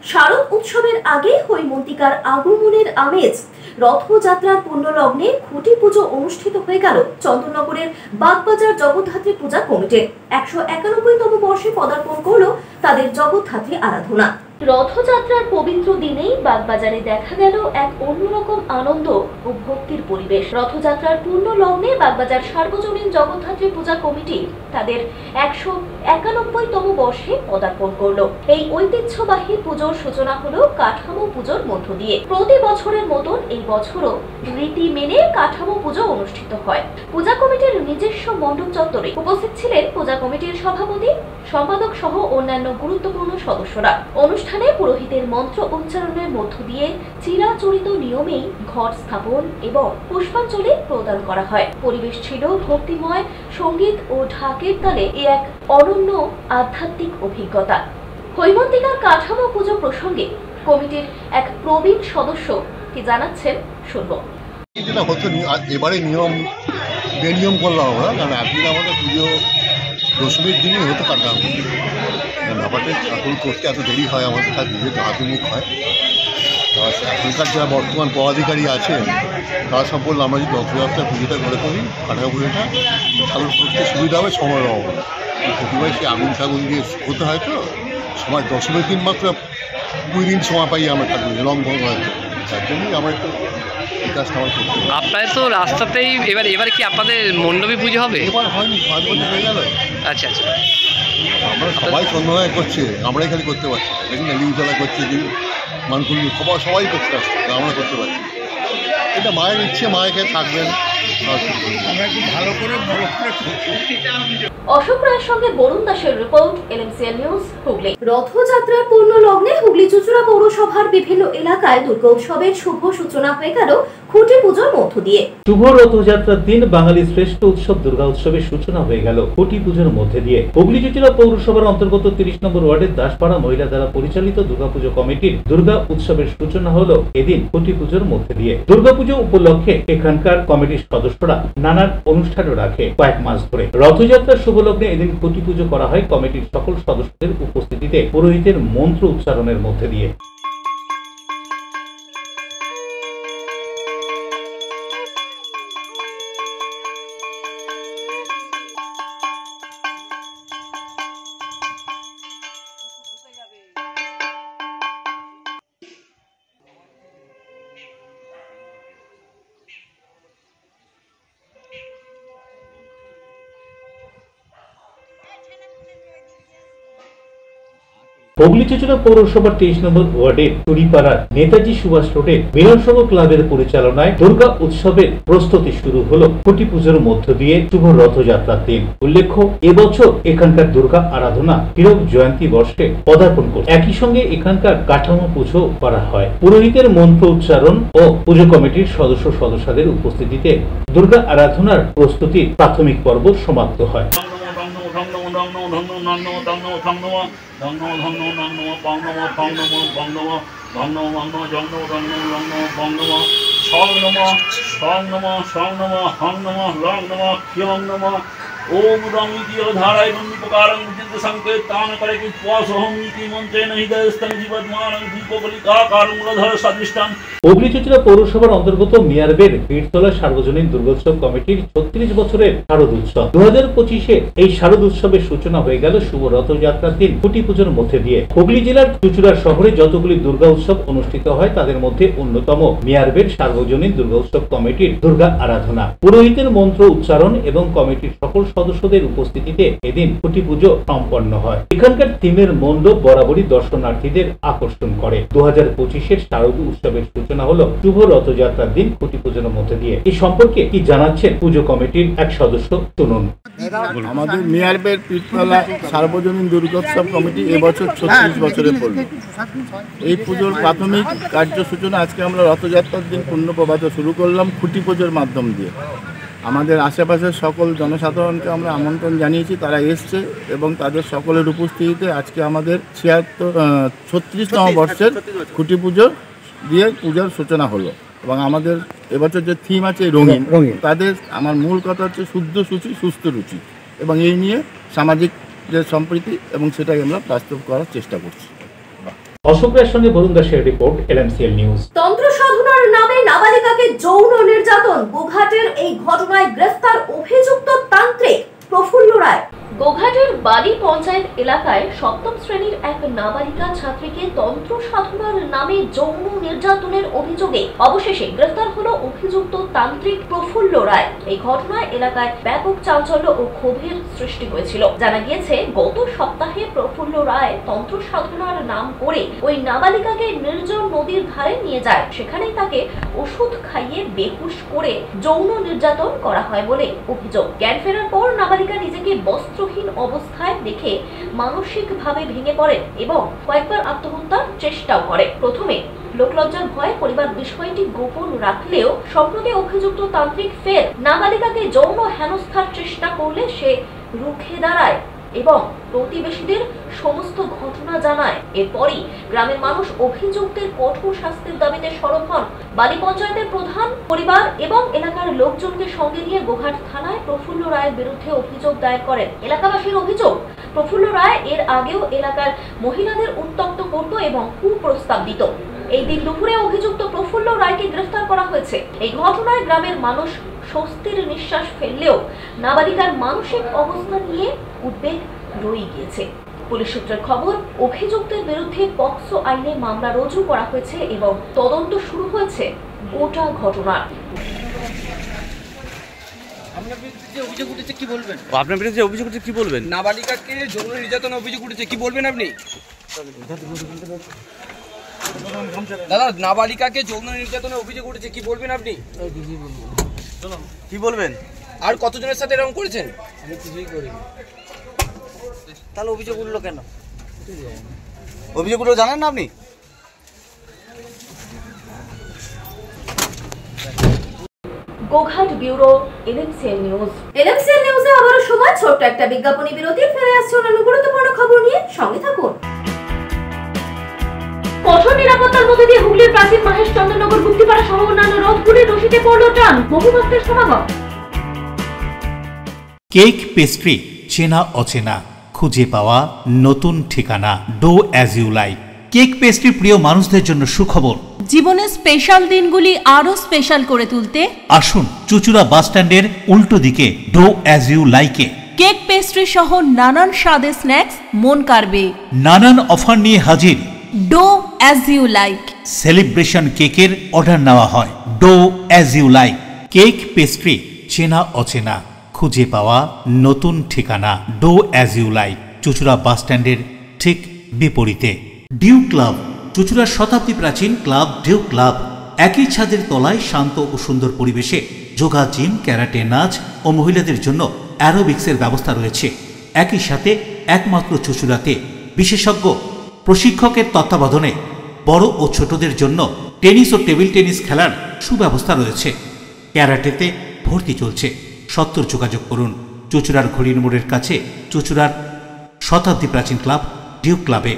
শারদ উৎসবের আগে হৈমন্তিকার আগমনের আমেজ। রথযাত্রার পুণ্যলগ্নে খুঁটি পুজো অনুষ্ঠিত হয়ে গেল চন্দননগরের বাগবাজার জগদ্ধাত্রী পূজা কমিটির। 191তম বর্ষে পদার্পণ করলো তাদের জগদ্ধাত্রী আরাধনা।
রথযাত্রার পবিত্র দিনেই বাগবাজারে দেখা গেল এক অন্যরকম আনন্দ ও ভক্তির পরিবেশ। রথযাত্রার পূর্ণ লগ্নে বাগবাজার সার্বজনীন জগদ্ধাত্রী পূজা কমিটি তাদের 191তম বর্ষে পদার্পণ করলো। এই ঐতিহ্যবাহী পুজোর সূচনা হলো কাঠামো পুজোর মধ্য দিয়ে। প্রতি বছরের মতন এই বছরও রীতি মেনে কাঠামো পুজো অনুষ্ঠিত হয়। পূজা কমিটির নিজস্ব মণ্ডপ চত্বরে উপস্থিত ছিলেন পূজা কমিটির সভাপতি, সম্পাদক সহ অন্যান্য গুরুত্বপূর্ণ সদস্যরা। অনুষ্ঠানে পুরোহিতের মন্ত্র উচ্চারণের মধ্য দিয়ে চিরাচরিত নিয়মেই ঘট স্থাপন এবং পুষ্পাঞ্জলি প্রদান করা হয়। পরিবেশ ছিল ভক্তিময়, সঙ্গীত ও ঢাকের তালে এ এক অনন্য আধ্যাত্মিক অভিজ্ঞতা। হৈমন্তিকার কাঠামো পুজো প্রসঙ্গে কমিটির এক প্রবীণ সদস্য কি জানাচ্ছেন শুনব।
যেটা হতো এবারে বেনিয়ম করলাম আমরা, কারণ একদিন আমাদের পুজো দশমীর দিনই হতো কাটাম। ব্যাপারটা ঠাকুর করতে এত দেরি হয় আমাদের, তার যেহেতু হাতিমুখ হয়। এখনকার যারা বর্তমান পদাধিকারী আছেন তারা সব বললো আমরা যদি রথযাত্রার পুজোটা করে করি, কাঠামো পুজোটা ঠাকুর করতে সুবিধা হবে, সময় হবে। প্রতিবার সে আগুন টাগুন দিয়ে হতে হয়, তো সময় দশমীর দিন মাত্র 2 দিন সময় পাই আমরা ঠাকুর রং ভঙ্গ হয়, তার জন্যই আমরা একটু
আপনাদের তো রাস্তাতেই এবার কি আপনাদের মণ্ডপে পুজো হবে?
এবার হয়নি, 5 বছর হয়ে গেল।
আচ্ছা আচ্ছা,
আমরা সবাই চন্দনায় করছে, আমরাই খালি করতে পারছি। দেখুন লিউতলা করছে, মানকুল সবাই করছে রাস্তা, আমরা করতে পারছি। এটা মায়ের ইচ্ছে, মায়ের থাকবেন।
অশোক রায়ের সঙ্গে বরুণ দাসের রিপোর্ট, LMCL নিউজ, হুগলি।
রথযাত্রার পূর্ণ লগ্নে হুগলি চুচুড়া পৌরসভার বিভিন্ন এলাকায় দুর্গা উৎসবের শুভ সূচনা হয়ে গেল খুঁটি পুজোর মধ্য দিয়ে।
শুভ রথযাত্রার দিন বাঙালির শ্রেষ্ঠ উৎসব দুর্গা উৎসবের সূচনা হয়ে গেল খুঁটি পুজোর মধ্যে দিয়ে। হুগলি চুচুড়া পৌরসভার অন্তর্গত 30 নম্বর ওয়ার্ডের দাসপাড়া মহিলা দ্বারা পরিচালিত দুর্গাপুজো কমিটির দুর্গা উৎসবের সূচনা হলো এদিন খুঁটি পুজোর মধ্যে দিয়ে। দুর্গাপুজো উপলক্ষে এখানকার কমিটির সদস্যরা নানান অনুষ্ঠানও রাখে কয়েক মাস ধরে। রথযাত্রার শুভ লগ্নে এদিন খুঁটি পুজো করা হয় কমিটির সকল সদস্যদের উপস্থিতিতে পুরোহিতের মন্ত্র উচ্চারণের মধ্যে দিয়ে। হুগলি চুচুড়া পৌরসভার 23 নম্বর ওয়ার্ডের টুরিপাড়ার নেতাজি সুভাষ রোডে বিধানসভা ক্লাবের পরিচালনায় দুর্গা উৎসবের প্রস্তুতি শুরু হলো খুঁটি পুজোর মধ্য দিয়ে শুভ রথযাত্রার দিন। উল্লেখ্য, এবছর এখানকার দুর্গা আরাধনা হীরক জয়ন্তী বর্ষে পদার্পণ করে। একই সঙ্গে এখানকার কাঠামো পুজো করা হয়। পুরোহিতের মন্ত্র উচ্চারণ ও পুজো কমিটির সদস্যদের উপস্থিতিতে দুর্গা আরাধনার প্রস্তুতির প্রাথমিক পর্ব সমাপ্ত হয়।
ओम रंगिति धाराय बंदुपकारं विचिन्त संकेतान करे कि स्वासोहम इति मंत्रेण हृदयस्थं जीवद्मानं दीपकलिकाकारं मूलधर सदृष्टां।
হুগলি চুঁচুড়া পৌরসভার অন্তর্গত মিয়ারবের বীরতলা সার্বজনীন দুর্গোৎসব কমিটির ৩৬ বছরের শারদ উৎসব 2025-এ এই শারদ উৎসবের সূচনা হয়ে গেল শুভ রথযাত্রার দিন খুঁটি পুজোর মধ্যে দিয়ে। হুগলি জেলার চুঁচুড়া শহরে যতগুলি দুর্গা উৎসব অনুষ্ঠিত হয় তাদের মধ্যে অন্যতম মিয়ারবের সার্বজনীন দুর্গা উৎসব কমিটির দুর্গা আরাধনা। পুরোহিতের মন্ত্র উচ্চারণ এবং কমিটির সকল সদস্যদের উপস্থিতিতে এদিন খুঁটি পুজো সম্পন্ন হয়। এখানকার থিমের মণ্ডপ বরাবরই দর্শনার্থীদের আকর্ষণ করে। 2025-এর শারদ উৎসবের সূচনা হলো শুভ রথযাত্রার দিন খুঁটি পুজোর মধ্যে দিয়ে। এই সম্পর্কে কি জানাচ্ছেন পুজো কমিটির এক সদস্য, শুনুন।
আমাদের মিয়ারবের বীরতলা সার্বজনীন দুর্গোৎসব কমিটি এবছর 36 বছরে পড়ল। এই পুজোর প্রাথমিক কার্যসূচনা আজকে আমরা রথযাত্রার দিন পূর্ণ প্রভাত শুরু করলাম খুঁটি পুজোর মাধ্যম দিয়ে। আমাদের আশেপাশের সকল জনসাধারণকে আমরা আমন্ত্রণ জানিয়েছি, তারা এসছে এবং তাদের সকলের উপস্থিতিতে আজকে আমাদের 36তম বর্ষের খুঁটি পুজো দিয়ে পূজার সূচনা হলো। এবং আমাদের এবছর যে থিম আছে রঙিন, তাদের আমার মূল কথা হচ্ছে শুদ্ধ সূচি সুস্থ রুচি, এবং এই নিয়ে সামাজিক যে সম্প্রীতি এবং সেটাই আমরা বাস্তব করার চেষ্টা করছি।
অশোকের সঙ্গে বরুণ দাসের রিপোর্ট, LMCL নিউজ।
তন্ত্র সাধনার নামে নাবালিকাকে যৌন নির্যাতন, গোঘাটের এই ঘটনায় গ্রেফতার অভিযুক্ত তান্ত্রিক প্রফুল্ল রায়।
গোঘাটের বালি পঞ্চায়েত এলাকায় সপ্তম শ্রেণীর এক নাবালিকা ছাত্রীকে তন্ত্র সাধনার নামে যৌন নির্যাতনের অভিযোগে অবশেষে গ্রেফতার হলো অভিযুক্ত তান্ত্রিক প্রফুল্ল রায়। এই ঘটনায় এলাকায় ব্যাপক চাঞ্চল্য ও ক্ষোভের সৃষ্টি হয়েছিল। জানা গিয়েছে, গত সপ্তাহে প্রফুল্ল রায় তন্ত্র সাধনার নাম করে ওই নাবালিকাকে নির্জন নদীর ধারে নিয়ে যায়। সেখানেই তাকে ওষুধ খাইয়ে বেহুশ করে যৌন নির্যাতন করা হয় বলে অভিযোগ। জ্ঞান ফেরার পর নাবালিকা নিজেকে বস্ত্রহীন অবস্থায় দেখে মানসিকভাবে ভেঙে পড়েন এবং কয়েকবার আত্মহত্যার চেষ্টাও করে। প্রথমে লোকলজ্জার ভয়ে পরিবার বিষয়টি গোপন রাখলেও সম্প্রতি অভিযুক্ত তান্ত্রিক ফের নাবালিকাকে যৌন হেনস্থার চেষ্টা করলে সে রুখে দাঁড়ায় এবং প্রতিবেশীদের সমস্ত ঘটনা জানায়। এরপরই গ্রামের মানুষ অভিযুক্তের কঠোর শাস্তির দাবিতে সরব হন। বালি পঞ্চায়েতের প্রধান, পরিবার এবং এলাকার লোকজনকে সঙ্গে নিয়ে গোঘাট থানায় প্রফুল্ল রায়ের বিরুদ্ধে অভিযোগ দায়ের করেন। এলাকাবাসীর অভিযোগ, প্রফুল্ল রায় এর আগেও এলাকার মহিলাদের উত্ত্যক্ত করত এবং কুপ্রস্তাব দিত। এই দিন দুপুরে অভিযুক্ত প্রফুল্ল রায়কে গ্রেফতার করা হয়েছে। এই ঘটনায় গ্রামের মানুষ স্বস্তির নিঃশ্বাস ফেললেও নাবালিকার মানসিক অবস্থা নিয়ে উদ্বেগ রয়ে গিয়েছে। পুলিশ সূত্রের খবর, অভিযুক্তের বিরুদ্ধে পক্সো আইনে মামলা রুজু করা হয়েছে এবং তদন্ত শুরু হয়েছে গোটা ঘটনার।
আপনার বিরুদ্ধে অভিযোগ উঠেছে কি বলবেন? নাবালিকাকে যৌন নির্যাতনের অভিযোগ উঠেছে, কি বলবেন আপনি? দাদা, নাবালিকাকে যৌন নির্যাতনের অভিযোগ উঠেছে, কি বলবেন আপনি? কি বলবেন? আর কতজনের সাথে এরকম করেছেন? আমি কিছুই করিনি। তাহলে অভিযোগ উঠলো কেন? অভিযোগগুলো জানেন না আপনি?
Goghat bureau, LMCL news.
LMCL নিউজে আবারও সময় ছোট্ট একটা বিজ্ঞাপনী বিরতি। ফিরে আসছে অন্যান্য গুরুত্বপূর্ণ খবর নিয়ে, সঙ্গে থাকুন।
কঠোর নিরাপত্তার মধ্যে দিয়ে হুগলির প্রাচীন মহেশ চন্দ্রনগর গুপ্তিপাড়া সহ অন্যান্য রথগুলির রশিদে পড়ল টান, বহু ভক্তের সমাগম।
কেক পেস্ট্রি, চেনা অচেনা, খুঁজে পাওয়া নতুন ঠিকানা। Dough as you like. Cake pastry প্রিয় মানুষদের জন্য সুখবর।
জীবনের স্পেশাল দিনগুলি আরো স্পেশাল করে তুলতে
আসুন চুচুড়া বাস স্ট্যান্ডের উল্টো দিকে ডো অ্যাজ ইউ লাইকে।
কেক পেস্ট্রি সহ নানান স্বাদের স্ন্যাক্স মন কাড়বে।
নানান অফার নিয়ে হাজির।
Dough as you like.
Celebration কেকের অর্ডার নেওয়া হয়। Dough as you like. Cake pastry, চেনা অচেনা, খুঁজে পাওয়া নতুন ঠিকানা। ডো অ্যাজ ইউ লাইক, চুচুড়া বাস স্ট্যান্ডের ঠিক বিপরীতে। ডিউ ক্লাব, চুচুড়ার শতাব্দী প্রাচীন ক্লাব ডিউ ক্লাব। একই ছাদের তলায় শান্ত ও সুন্দর পরিবেশে যোগা, জিম, ক্যারাটে, নাচ ও মহিলাদের জন্য অ্যারোবিক্সের ব্যবস্থা রয়েছে। একই সাথে একমাত্র চুচুড়াতে বিশেষজ্ঞ প্রশিক্ষকের তত্ত্বাবধানে বড় ও ছোটদের জন্য টেনিস ও টেবিল টেনিস খেলার সুব্যবস্থা রয়েছে। ক্যারাটেতে ভর্তি চলছে। সত্তর যোগাযোগ করুন চুচুড়ার ঘড়ির মোড়ের কাছে চুচুড়ার শতাব্দী প্রাচীন ক্লাব ডিউ ক্লাবে।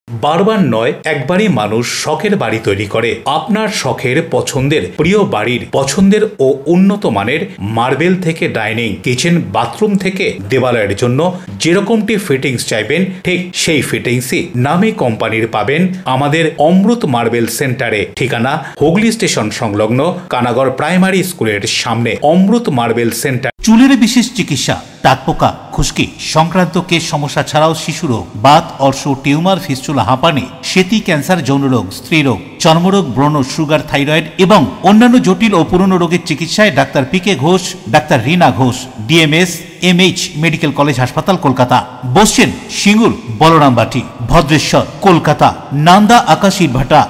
বারবার নয়, একবারই মানুষ শখের বাড়ি তৈরি করে। আপনার শখের পছন্দের প্রিয় বাড়ির পছন্দের ও উন্নত মানের মার্বেল থেকে ডাইনিং, কিচেন, বাথরুম থেকে দেওয়ালের জন্য যেরকমটি ফিটিংস চাইবেন ঠিক সেই ফিটিংসই নামী কোম্পানির পাবেন আমাদের অমৃত মার্বেল সেন্টারে। ঠিকানা হুগলি স্টেশন সংলগ্ন কানাগড় প্রাইমারি স্কুলের সামনে অমৃত মার্বেল সেন্টার। চুলের বিশেষ চিকিৎসা, টাকপোকা, খুশকি সংক্রান্ত কেশ সমস্যা ছাড়াও শিশুরোগ, বাত, অর্শ, টিউমার, ফিস্টুলা, হাঁপানি, সেতি, ক্যান্সার, যৌনরোগ, স্ত্রীরোগ, চর্মরোগ, ব্রণ, সুগার, থাইরয়েড এবং অন্যান্য জটিল ও পুরনো রোগের চিকিৎসায় ডাক্তার পিকে ঘোষ, ডাক্তার Rina Ghosh, DMS MH medical college হাসপাতাল, কলকাতা। বসছেন সিঙ্গুর, বলরামবাটি, ভদ্রেশ্বর, কলকাতা, নান্দা, আকাশ ইটভাটা,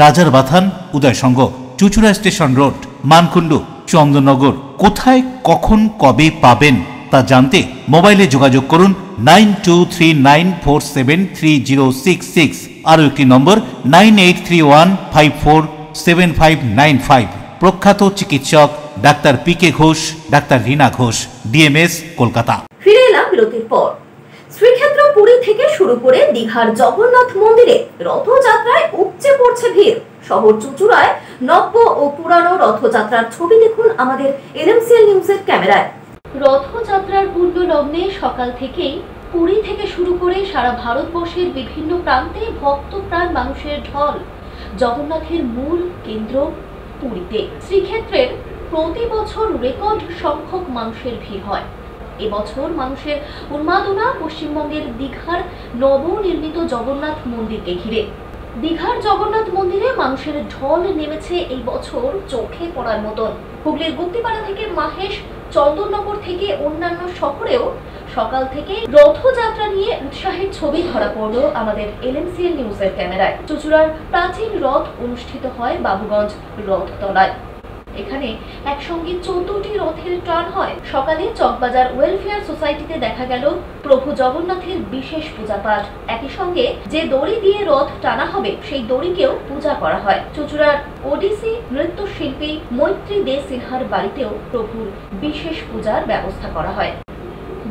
রাজার বাথান, উদয়সঙ্গ, চুচুড়া স্টেশন রোড, মানকুণ্ডু, চন্দননগর। কোথায়, কখন, কবে পাবেন তা জানতে মোবাইলে যোগাযোগ করুন 9239473066। আরও একটি নম্বর 9831547595। প্রখ্যাত চিকিৎসক ডাক্তার পিকে ঘোষ, ডাক্তার রীনা ঘোষ, ডিএমএস, কলকাতা।
ফিরে এলাম বিরতির পর। শ্রীক্ষেত্র পুরী থেকে শুরু করে দীঘার জগন্নাথ মন্দিরে রথযাত্রায় উপচে পড়ছে ভিড়। শহর চুচুড়ায় নব্য ও পুরানো রথযাত্রার ছবি দেখুন আমাদের এলএমসিএল নিউজের ক্যামেরায়।
রথযাত্রার পূর্ণ লগ্নে সকাল থেকেই পুরী থেকে শুরু করে সারা ভারতবর্ষের বিভিন্ন প্রান্তে ভক্তপ্রাণ মানুষের ঢল। জগন্নাথের মূল কেন্দ্র পুরীতে শ্রীক্ষেত্রের প্রতি বছর রেকর্ড সংখ্যক মানুষের ভিড় হয়। এবছর মানুষের উন্মাদনা পশ্চিমবঙ্গের দীঘার নবনির্মিত জগন্নাথ মন্দিরকে ঘিরে। দীঘার জগন্নাথ মন্দিরে মানুষের ঢল নেমেছে এই বছর চোখে পড়ার মতন। হুগলির গুপ্তিপাড়া থেকে মাহেশ, চন্দননগর থেকে অন্যান্য শহরেও সকাল থেকে রথযাত্রা নিয়ে উৎসাহের ছবি ধরা পড়ল আমাদের এলএমসিএল নিউজের ক্যামেরায়। চুচুড়ার প্রাচীন রথ অনুষ্ঠিত হয় বাবুগঞ্জ রথতলায়। এখানে একসঙ্গে 14টি রথের টান হয়। সকালে চকবাজার ওয়েলফেয়ার সোসাইটিতে দেখা গেল প্রভু জগন্নাথের বিশেষ পূজা পাঠ। একই সঙ্গে যে দড়ি দিয়ে রথ টানা হবে সেই দড়িকেও পূজা করা হয়। চুচুড়ার ওডিসি নৃত্যশিল্পী মৈত্রী দে সিনহার বাড়িতেও প্রভুর বিশেষ পূজার ব্যবস্থা করা হয়।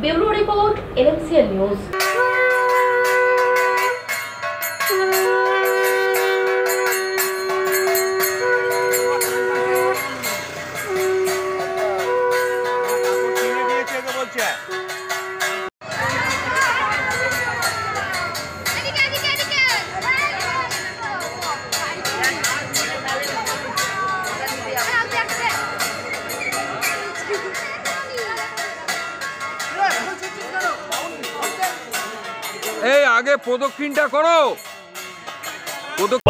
Bureau report, LMCL news.
এই আগে প্রদক্ষিণটা করো।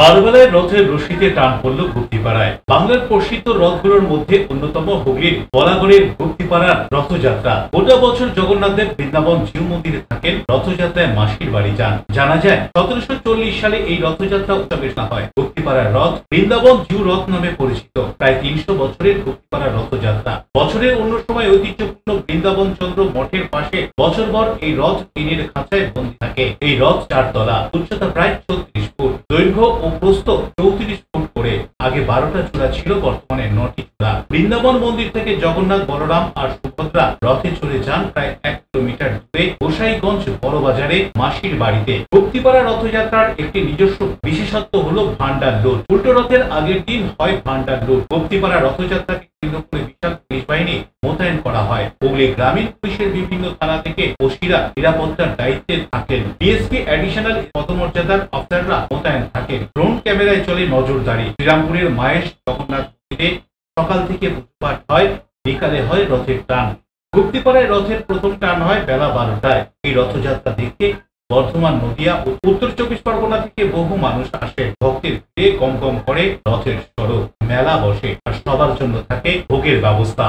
বারবেলায় রথের রশিতে টান পড়ল গুপ্তিপাড়ায়। বাংলার প্রসিদ্ধ রথগুলোর মধ্যে অন্যতম হুগলির বলাগড়ের গুপ্তিপাড়ার রথযাত্রা। গোটা বছর জগন্নাথদেব বৃন্দাবন জিউ মন্দিরে থাকেন, রথযাত্রায় মাসির বাড়ি যান। জানা যায় 1740 সালে এই রথযাত্রা উৎসবের হয়। গুপ্তিপাড়ার রথ বৃন্দাবন জিউ রথ নামে পরিচিত। প্রায় 300 বছরের গুপ্তিপাড়ার রথযাত্রা। বছরের অন্য সময় ঐতিহ্যপূর্ণ বৃন্দাবন চন্দ্র মঠের পাশে বছরভর এই রথ টিনের খাঁচায় বন্দী থাকে। এই রথ 4 তলা, উচ্চতা প্রায় 36 ফুট, দৈর্ঘ্য ও প্রস্থ 34 ফুট করে। আগে 12টা চূড়া ছিল, বর্তমানে 9টি চূড়া। বৃন্দাবন মন্দির থেকে জগন্নাথ, বলরাম আর সুভদ্রা রথে চড়ে যান প্রায় 1 কিলোমিটার দূরে গোসাইগঞ্জ বড় বাজারে মাসির বাড়িতে। গুপ্তিপাড়া রথযাত্রার একটি নিজস্ব বিশেষত্ব হলো ভান্ডার লুট। উল্টো রথের আগের দিন হয় ভান্ডার লুট। গুপ্তিপাড়া রথযাত্রাকে কেন্দ্র করে বিশাল পুলিশ বাহিনী মোতায়েন করা হয়। হুগলি গ্রামীণ পুলিশের বিভিন্ন থানা থেকে ওসিরা নিরাপত্তার দায়িত্বে থাকেন। ডিএসপি অ্যাডিশনাল পদমর্যাদার অফিসাররা মোতায়েন থাকেন। ড্রোন ক্যামেরায় চলে নজরদারি। শ্রীরামপুরের মাহেশ জগন্নাথ মন্দিরে সকাল থেকে পুজোপাঠ হয়, বিকালে হয় রথের টান। গুপ্তিপাড়ায় রথের প্রথম টান হয় বেলা 12টায়। এই রথযাত্রা দেখতে বর্ধমান, নদিয়া ও উত্তর 24 পরগনা থেকে বহু মানুষ আসে। ভক্তের ভিড়ে গম গম করে রথের সড়ক, মেলা বসে আর সবার জন্য থাকে ভোগের ব্যবস্থা।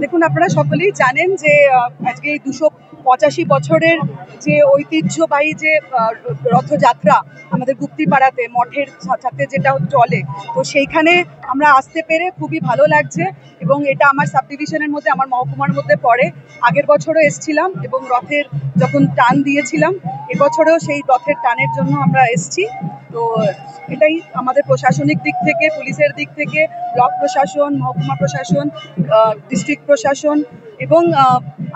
দেখুন, আপনারা সকলেই জানেন যে আজকে এই 85 বছরের যে ঐতিহ্যবাহী যে রথযাত্রা আমাদের গুপ্তিপাড়াতে মঠের সাথে যেটা চলে, তো সেইখানে আমরা আসতে পেরে খুবই ভালো লাগছে এবং এটা আমার সাব ডিভিশনের মধ্যে, আমার মহকুমার মধ্যে পড়ে। আগের বছরও এসছিলাম এবং রথের যখন টান দিয়েছিলাম, এবছরেও সেই রথের টানের জন্য আমরা এসছি। তো এটাই আমাদের প্রশাসনিক দিক থেকে, পুলিশের দিক থেকে, ব্লক প্রশাসন, মহকুমা প্রশাসন, ডিস্ট্রিক্ট প্রশাসন এবং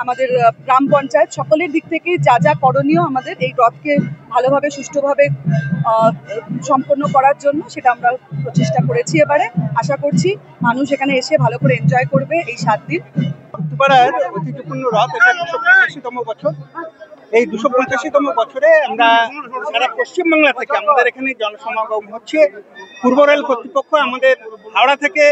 আমাদের গ্রাম পঞ্চায়েত সকলের দিক থেকে যা যা করণীয় আমাদের এই রথকে ভালোভাবে সুষ্ঠুভাবে সম্পন্ন করার জন্য সেটা আমরা প্রচেষ্টা করেছি। এবারে আশা করছি মানুষ এখানে এসে ভালো করে এনজয় করবে এই 7 দিন।
গুপ্তিপাড়ার ঐতিহ্যপূর্ণ রথ, এটা 285তম বছর। এই 285তম বছরে আমরা সারা পশ্চিমবাংলা থেকে আমাদের এখানে জনসমাগম হচ্ছে। পূর্ব রেল কর্তৃপক্ষ আমাদের হাওড়া থেকে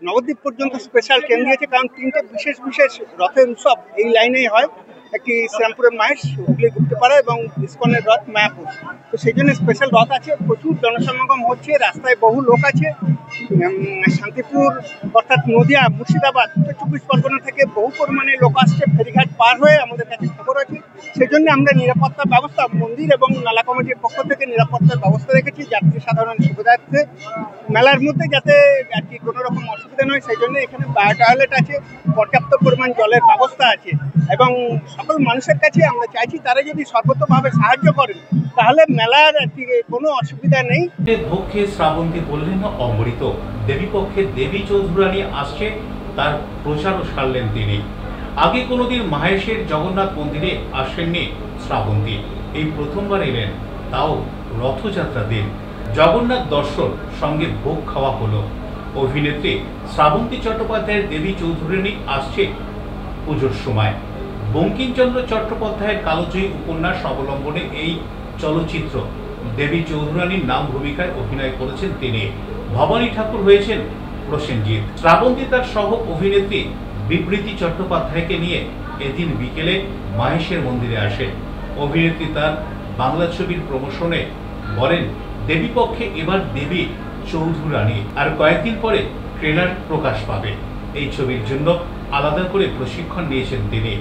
নবদ্বীপ পর্যন্ত স্পেশাল ট্রেন দিয়েছে, কারণ 3টে বিশেষ বিশেষ রথের উৎসব এই লাইনেই হয়। একটি শ্রীরামপুরের মাহেশ, হুগলি গুপ্তিপাড়া এবং ইস্কনের রথ মায়াপুর। তো সেই জন্য স্পেশাল রথ আছে, প্রচুর জনসমাগম হচ্ছে, রাস্তায় বহু লোক আছে। শান্তিপুর অর্থাৎ নদিয়া, মুর্শিদাবাদ, উত্তর 24 পরগনা থেকে বহু পরিমাণে লোক আসছে ফেরিঘাট পার হয়ে, আমাদের কাছে খবর আছে। সেই জন্য আমরা নিরাপত্তা ব্যবস্থা, মন্দির এবং মেলা কমিটির পক্ষ থেকে নিরাপত্তার ব্যবস্থা রেখেছি যাত্রী সাধারণ সুবিধার্থে। মেলার মধ্যে যাতে আর কি কোনো রকম অসুবিধা নয়, সেই জন্য এখানে বায়ো টয়লেট আছে, পর্যাপ্ত পরিমাণ জলের ব্যবস্থা আছে এবং সকল মানুষের কাছে আমরা চাইছি তারা যদি সর্বতভাবে সাহায্য করেন তাহলে মেলার কোনো অসুবিধা নেই।
পক্ষে শ্রাবন্তী বললেন অমৃত, দেবী পক্ষে দেবী চৌধুরানী আসছে, তার প্রচারও সারলেন তিনি। আগে কোনোদিন মাহেশের জগন্নাথ মন্দিরে আসেননি শ্রাবন্তী, এই প্রথমবার এলেন, তাও রথযাত্রা দিন। জগন্নাথ দর্শন সঙ্গে ভোগ খাওয়া হলো। অভিনেত্রী শ্রাবন্তী চট্টোপাধ্যায়ের দেবী চৌধুরানী আসছে পুজোর সময়। বঙ্কিমচন্দ্র চট্টোপাধ্যায়ের কালোজয়ী উপন্যাস অবলম্বনে এই চলচ্চিত্র দেবী চৌধুরানীর নাম ভূমিকায় অভিনয় করেছেন তিনি। ভবানী ঠাকুর হয়েছেন প্রসেনজিৎ। শ্রাবন্তী তার সহ অভিনেত্রী বিবৃতি চট্টোপাধ্যায়কে নিয়ে এদিন বিকেলে মাহেশের মন্দিরে আসেন। অভিনেত্রী তার বাংলা ছবির প্রমোশনে বলেন, দেবী পক্ষে এবার দেবী চৌধুরানী, আর কয়েকদিন পরে ট্রেলার প্রকাশ পাবে। এই ছবির জন্য আলাদা করে প্রশিক্ষণ নিয়েছেন তিনি।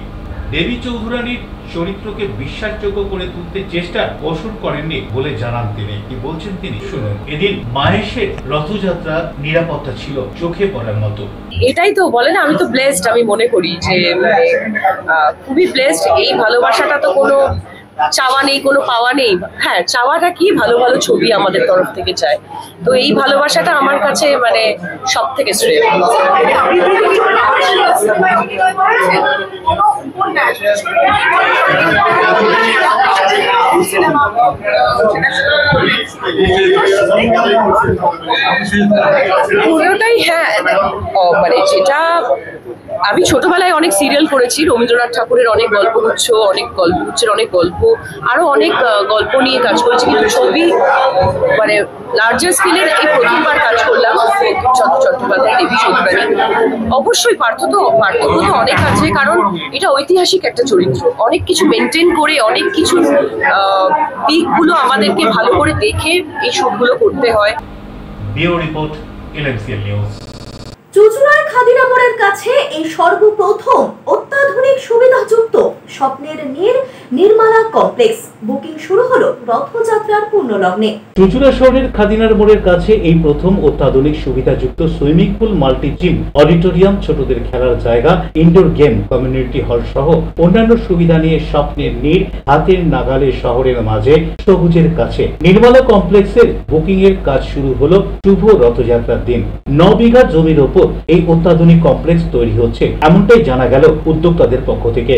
দেবী চৌধুরানীর চরিত্রকে বিশ্বাসযোগ্য করে তুলতে চেষ্টা অসুর করেননি বলে জানান তিনি। কি বলছেন তিনি শুনুন। এদিন মাহেশের রথযাত্রা নিরাপত্তা ছিল চোখে পড়ার মতো।
এটাই তো বলে না, আমি তো ব্লেসড, আমি মনে করি যে খুবই ব্লেসড। এই ভালোবাসাটা তো কোনো চাওয়া নেই, কোনো পাওয়া নেই। হ্যাঁ, চাওয়াটা কি, ভালো ভালো ছবি আমাদের তরফ থেকে চায়। তো এই ভালোবাসাটা আমার কাছে মানে সব থেকে শ্রেয়। পুরোটাই হ্যাঁ, মানে যেটা আমি ছোটবেলায় অনেক সিরিয়াল করেছি, রবীন্দ্রনাথ ঠাকুরের অনেক গল্পগুচ্ছ, অনেক গল্পগুচ্ছের অনেক গল্প, আরো অনেক গল্প নিয়ে কাজ করেছি, কিন্তু ছবি মানে লার্জার স্কেলের এই প্রথমবার কাজ করলাম চট্টোপাধ্যায় দেবী চৌধুরানী। অবশ্যই পার্থক্য তো অনেক আছে, কারণ এটা ঐতিহাসিক একটা চরিত্র, অনেক কিছু মেনটেন করে, অনেক কিছু দিকগুলো আমাদেরকে ভালো করে দেখে এই শুটগুলো করতে হয়।
Bureau report, LMCL news.
চুঁচুড়ার খাদিরা মোড়ের কাছে এই সর্বপ্রথম অত্যাধুনিক সুবিধাযুক্ত স্বপ্নের নির্মালা কমপ্লেক্স। বুকিং শুরু হলো রথযাত্রার পূর্ণলগ্নে।
চুঁচুড়া শহরের খাদিনার মোড়ের কাছে এই প্রথম অত্যাধুনিক সুবিধাযুক্ত swimming pool, multi gym, auditorium, ছোটদের খেলার জায়গা, ইনডোর গেম, কমিউনিটি হল সহ অন্যান্য সুবিধা নিয়ে স্বপ্নের হাতের নাগালে শহরের মাঝে সবুজের কাছে নির্মালা কমপ্লেক্সের বুকিং এর কাজ শুরু হলো শুভ রথযাত্রার দিন। 9 বিঘা জমির ওপর এই অত্যাধুনিক কমপ্লেক্স তৈরি হচ্ছে, এমনটাই জানা গেল উদ্যোক্তাদের পক্ষ থেকে।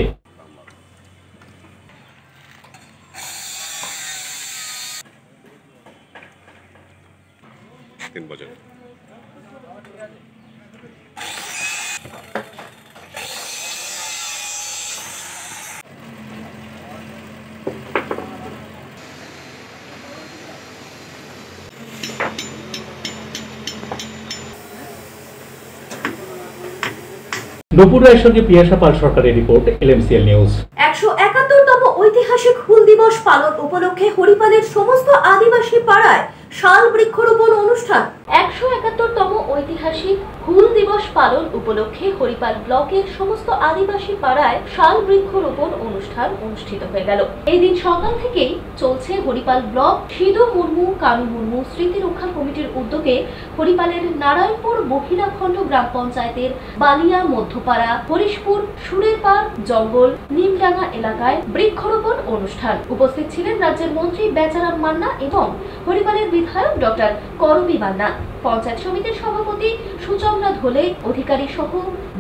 নপুর রায়ের সঙ্গে পিয়াসা পাল সরকারের রিপোর্ট, এলএমসিএল নিউজ।
171তম ঐতিহাসিক হুল দিবস পালন উপলক্ষে হরিপালের সমস্ত আদিবাসী পাড়ায় শাল বৃক্ষরোপণ অনুষ্ঠান।
171তম ঐতিহাসিক হুল দিবস পালন উপলক্ষে হরিপাল ব্লকের সমস্ত আদিবাসী পাড়ায় শাল বৃক্ষরোপণ অনুষ্ঠান অনুষ্ঠিত হয়ে গেল। এই দিন সকাল থেকেই চলছে হরিপাল ব্লক সিধু মুর্মু কানু মুর্মু স্মৃতি রক্ষা কমিটির উদ্যোগে হরিপালের নারায়ণপুর মহিলাখণ্ড গ্রাম পঞ্চায়েতের বালিয়া মধ্যপাড়া হরিশপুর সুরেরপাড় জঙ্গল নিমডাঙ্গা এলাকায় বৃক্ষরোপণ অনুষ্ঠান। উপস্থিত ছিলেন রাজ্যের মন্ত্রী বেচারাম মান্না এবং হরিপালের বিধায়ক ডক্টর করবী মান্না, পঞ্চায়েত সমিতির সভাপতি সুচন্দ্রা ধোলে, অধিকারী সহ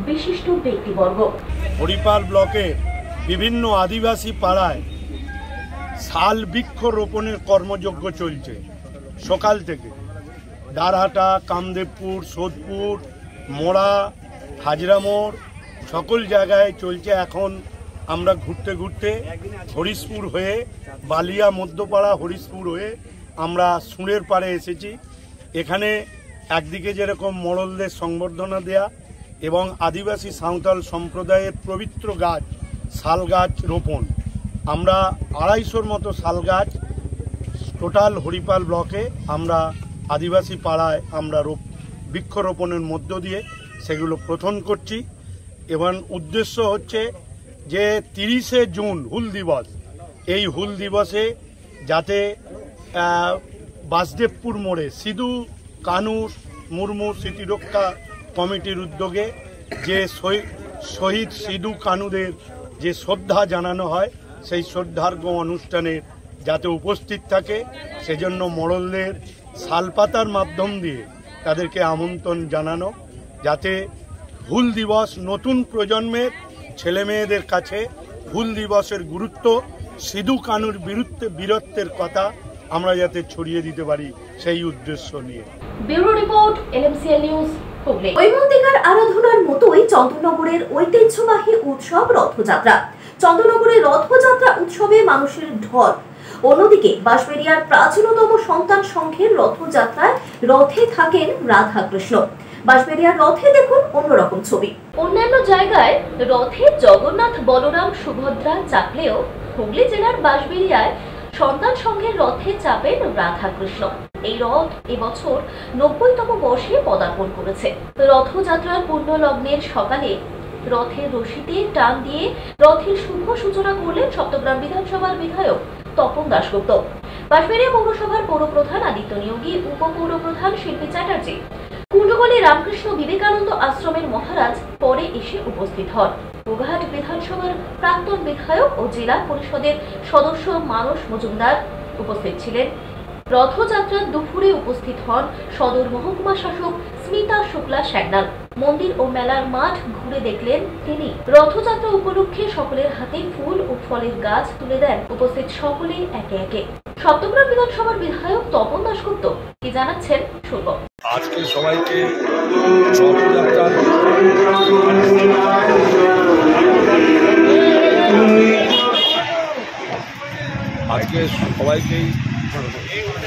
বিশিষ্ট ব্যক্তিবর্গ।
হরিপাল ব্লকে বিভিন্ন আদিবাসী পাড়ায় শাল বৃক্ষ রোপণের কর্মযজ্ঞ চলছে সকাল থেকে। দারহাটা, কামদেবপুর, সোদপুর, মোড়া, হাজরামোড় সকল জায়গায় চলছে। এখন আমরা ঘুরতে ঘুরতে হরিশপুর হয়ে বালিয়া মধ্যপাড়া হরিশপুর হয়ে আমরা সুরের পাড়ে এসেছি। এখানে একদিকে যেরকম মোড়লদের সংবর্ধনা দেয়া এবং আদিবাসী সাঁওতাল সম্প্রদায়ের পবিত্র গাছ শাল গাছ রোপণ। আমরা 250-র মতো শাল গাছ টোটাল হরিপাল ব্লকে আমরা আদিবাসী পাড়ায় আমরা বৃক্ষরোপণের মধ্য দিয়ে সেগুলো প্রথম করছি। এবং উদ্দেশ্য হচ্ছে যে 30শে জুন হুল দিবস, এই হুল দিবসে যাতে বাসদেবপুর মোড়ে সিধু কানু মুর্মু স্মৃতিরক্ষা কমিটির উদ্যোগে যে শহীদ সিধু কানুদের যে শ্রদ্ধা জানানো হয়, সেই শ্রদ্ধার্ঘ অনুষ্ঠানে যাতে উপস্থিত থাকে সেজন্য মোড়লদের শালপাতার মাধ্যম দিয়ে তাদেরকে আমন্ত্রণ জানানো, যাতে হুল দিবস নতুন প্রজন্মের ছেলেমেয়েদের কাছে হুল দিবসের গুরুত্ব, সিধু কানুর বীরত্বের কথা আমরা যাতে ছড়িয়ে দিতে পারি সেই উদ্দেশ্য নিয়ে।
Bureau report, LMCL news, Hooghly.
ঐমন্তিকার আরাধনার মতোই চন্দননগরের ঐতিহ্যবাহী উৎসব রথযাত্রা। চন্দননগরের রথযাত্রা উৎসবে মানুষের ঢল। অন্যদিকে বাঁশবেড়িয়ার প্রাচীনতম সন্তান সংঘের রথযাত্রায় রথে থাকেন রাধা কৃষ্ণ। বাঁশবেড়িয়ার রথে দেখুন অন্যরকম ছবি।
অন্যান্য জায়গায় রথে জগন্নাথ, বলরাম, সুভদ্রা চাপলেও হুগলি জেলার বাঁশবেড়িয়ায় সন্তান সংঘের রথে চাপেন রাধা কৃষ্ণ। এই রথ এবছর 90তম বর্ষে পদার্পণ করেছে। রথযাত্রার পূর্ণ লগ্নের সকালে রথের রশিতে টান দিয়ে রথের শুভ সূচনা করলেন সপ্তগ্রাম বিধানসভার বিধায়ক তপন দাশগুপ্ত। বাঁশবেড়িয়া পৌরসভার পৌরপ্রধান আদিত্য নিয়োগী, উপপৌরপ্রধান শিল্পী চ্যাটার্জি, কুণ্ডগলি রামকৃষ্ণ বিবেকানন্দ আশ্রমের মহারাজ পরে এসে উপস্থিত হন। গোঘাট বিধানসভার প্রাক্তন বিধায়ক ও জেলা পরিষদের সদস্য মানস মজুমদার উপস্থিত ছিলেন। রথযাত্রার দুপুরে উপস্থিত হন সদর মহকুমা শাসক স্মিতা শুক্লা স্যান্ডাল। মন্দির ও মেলার মাঠ ঘুরে দেখলেন তিনি। রথযাত্রা উপলক্ষে সকলের হাতে ফুল ও ফলের গাছ তুলে দেন উপস্থিত সকলে একে একে। সপ্তগ্রাম বিধানসভার বিধায়ক তপন দাশগুপ্ত কি জানাচ্ছেন শুনব।
আজকে সবাইকে রথযাত্রার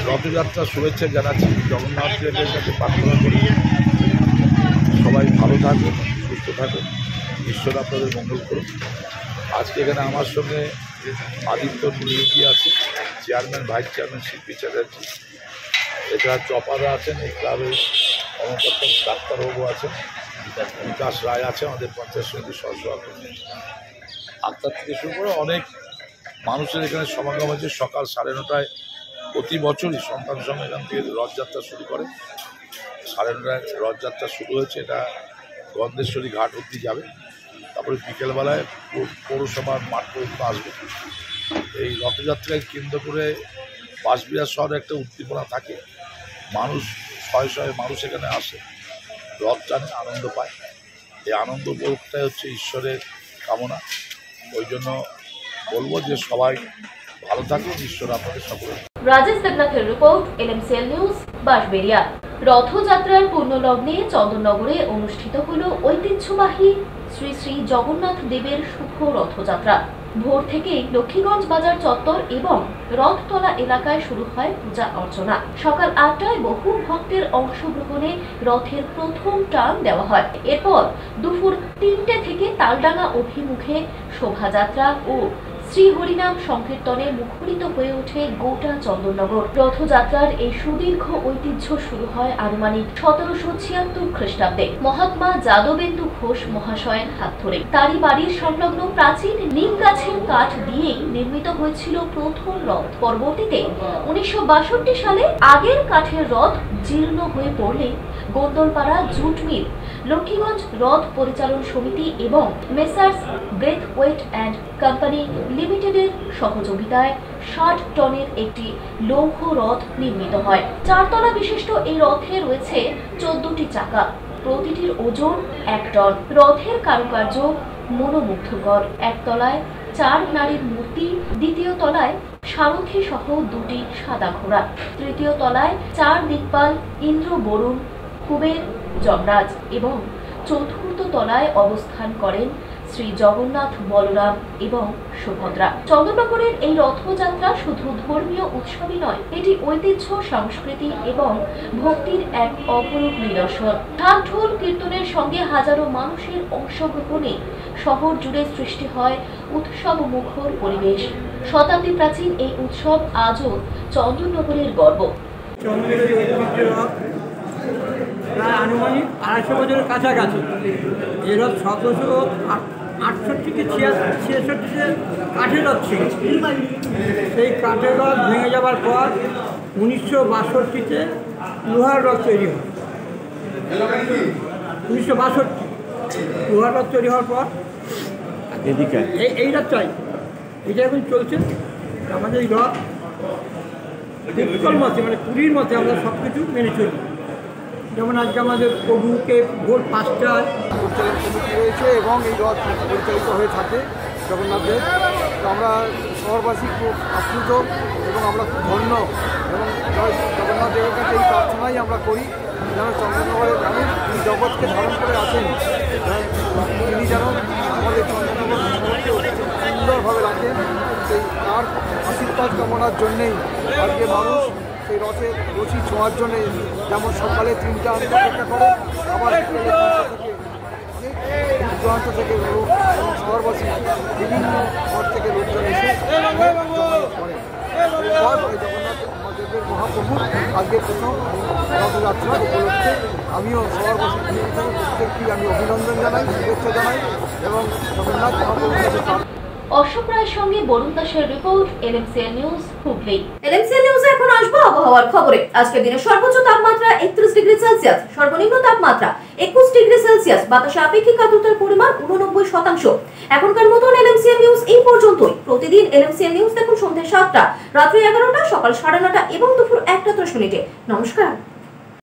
রথযাত্রার শুভেচ্ছা জানাচ্ছি। জগন্নাথ দেবের কাছে প্রার্থনা করি সবাই ভালো থাকুন, সুস্থ থাকুন, ঈশ্বর আপনাদের মঙ্গল করুন। আজকে এখানে আমার সঙ্গে আদিত্য নিয়োগী আছে, চেয়ারম্যান, ভাইস চেয়ারম্যান শিল্পী চ্যাটার্জি, এছাড়া চপাদা আছেন, এই ক্লাবের কর্মকর্তা ডাক্তারবাবু আছেন, বিকাশ রায় আছে, আমাদের পঞ্চায়েত সমিতির সহসভাপতি, আটটার থেকে শুরু করে অনেক মানুষের এখানে সমাগম হয়েছে। সকাল 9:30টায় প্রতি বছরই সন্তান সংঘ এখান থেকে রথযাত্রা শুরু করে। 9:30টায় রথযাত্রা শুরু হয়েছে, এটা গন্ধেশ্বরী ঘাট অবধি যাবে, তারপরে বিকেলবেলায় পৌরসভার মাঠ পর্যন্ত আসবে। এই রথযাত্রাকে কেন্দ্র করে বাঁশবেড়িয়া শহরে একটা উদ্দীপনা থাকে, মানুষ শয়ে মানুষ এখানে আসে, রথ টানে, আনন্দ পায়। এই আনন্দ উপভোগটাই হচ্ছে ঈশ্বরের কামনা। ওই জন্য বলবো যে সবাই ভালো থাকুন, ঈশ্বর আপনাদের সকলে।
রাজেশ দেবনাথের রিপোর্ট, LMCL নিউজ, বাঁশবেড়িয়া। রথযাত্রার পূর্ণলগ্নে চন্দননগরে অনুষ্ঠিত হল ঐতিহ্যবাহী শ্রী শ্রী জগন্নাথ দেবের শুভ রথযাত্রা। ভোর থেকেই লক্ষ্মীগঞ্জ বাজার চত্বর এবং রথতলা এলাকায় শুরু হয় পূজা অর্চনা। সকাল 8টায় বহু ভক্তের অংশগ্রহণে রথের প্রথম টান দেওয়া হয়। এরপর দুপুর 3টে থেকে তালডাঙ্গা অভিমুখে শোভাযাত্রা ও শ্রী হরিনাম সংকীর্তনে মুখরিত হয়ে ওঠে গোটা চন্দননগর। রথযাত্রার এই সুদীর্ঘ ঐতিহ্য শুরু হয় আনুমানিক 1776 খ্রিস্টাব্দে মহাত্মা যাদবেন্দু ঘোষ মহাশয়ের হাত ধরে। তারই বাড়ির সংলগ্ন প্রাচীন নিম গাছের কাঠ দিয়েই নির্মিত হয়েছিল প্রথম রথ। পরবর্তীতে 1962 সালে আগের কাঠের রথ জীর্ণ হয়ে পড়লে গোন্দলপাড়া জুট মিল, লক্ষ্মীগঞ্জ রথ পরিচালন সমিতি এবং মেসার্স ব্রেথওয়েট অ্যান্ড কোম্পানি লিমিটেডের সহযোগিতায় 60 টনের একটি লৌহ রথ নির্মিত হয়। 4 তলা বিশিষ্ট এই রথে রয়েছে 14টি চাকা, প্রতিটির ওজন 1 টন। রথের কারুকার্য মনোমুগ্ধকর। একতলায় 4 নারীর মূর্তি, দ্বিতীয় তলায় সারথী সহ 2টি সাদা ঘোড়া, তৃতীয় তলায় 4 দিকপাল ইন্দ্র, বরুণ, কুবের, যমরাজ এবং চতুর্থ তলায় অবস্থান করেন শ্রী জগন্নাথ, বলরাম এবং সুভদ্রা। চন্দননগরের এই রথযাত্রা শুধু ধর্মীয় উৎসবই নয়, এটি ঐতিহ্য, সংস্কৃতি এবং ভক্তির এক অপরূপ নিদর্শন। ঢাক ঢোল কীর্তনের সঙ্গে হাজারো মানুষের অংশগ্রহণে শহর জুড়ে সৃষ্টি হয় উৎসব মুখর পরিবেশ। শতাব্দী প্রাচীন এই উৎসব আজও চন্দননগরের গর্ব।
প্রায় আনুমানিক 250 বছরের কাছাকাছি। এই রথ 1768 থেকে 66 কাঠের রথ ছিল। সেই কাঠের রথ ভেঙে যাওয়ার পর 1962-তে লোহার রথ তৈরি হয়। 1962 লোহার রথ তৈরি হওয়ার পর এই রথটাই এটা এখন চলছে। আমাদের এই রথ মতে মানে পুরীর মতে আমরা সব কিছু মেনে চলি। যেমন আজকে আমাদের প্রভুকে ভোর 5টায়
পরিচালন কমিটি রয়েছে এবং এই রথ পরিচালিত হয়ে থাকে জগন্নাথের। তো আমরা শহরবাসী খুব আপ্লুত এবং আমরা খুব ধন্য এবং জগন্নাথ দেবের কাছে এই প্রার্থনাই আমরা করি যেন চন্দননগরের মানুষ তিনি জগৎকে ধারণ করে আছেন, তিনি যেন আমাদের চন্দননগর শহরকে সুন্দরভাবে রাখেন। সেই তার আশীর্বাদ কামনার জন্যেই আজকে মানুষ সেই রথের রশি ছোঁয়ার জন্যে যেমন সকালে 3টা অপেক্ষা করে, আবার দূরান্ত থেকে লোক এবং শহরবাসী বিভিন্ন ঘর থেকে লোকজন এসে করে। জগন্নাথ মহাদেবের মহাপ্রভু আজকে প্রথম রথযাত্রা উপলক্ষে আমিও শহরবাসী প্রত্যেকটি আমি অভিনন্দন জানাই, শুভেচ্ছা জানাই এবং জগন্নাথ মহাপ্রভুর
অশোক রায়ের সঙ্গে বরুণ দাসের রিপোর্ট, এলএমসিএন নিউজ, হুগলি।
এলএমসিএন নিউজে এখন আসবো আবহাওয়ার খবরে। আজকে দিনের সর্বোচ্চ তাপমাত্রা 31 ডিগ্রি সেলসিয়াস, সর্বনিম্ন তাপমাত্রা 21 ডিগ্রি সেলসিয়াস, বাতাসে আপেক্ষিক আর্দ্রতার পরিমাণ 89%। এখনকার মতন এলএমসিএন নিউজ এই পর্যন্তই। প্রতিদিন এলএমসিএন নিউজ দেখুন সন্ধ্যা 7টা, রাত্রি 11টা, সকাল 9:30 এবং দুপুর 1টা 30 মিনিটে। নমস্কার।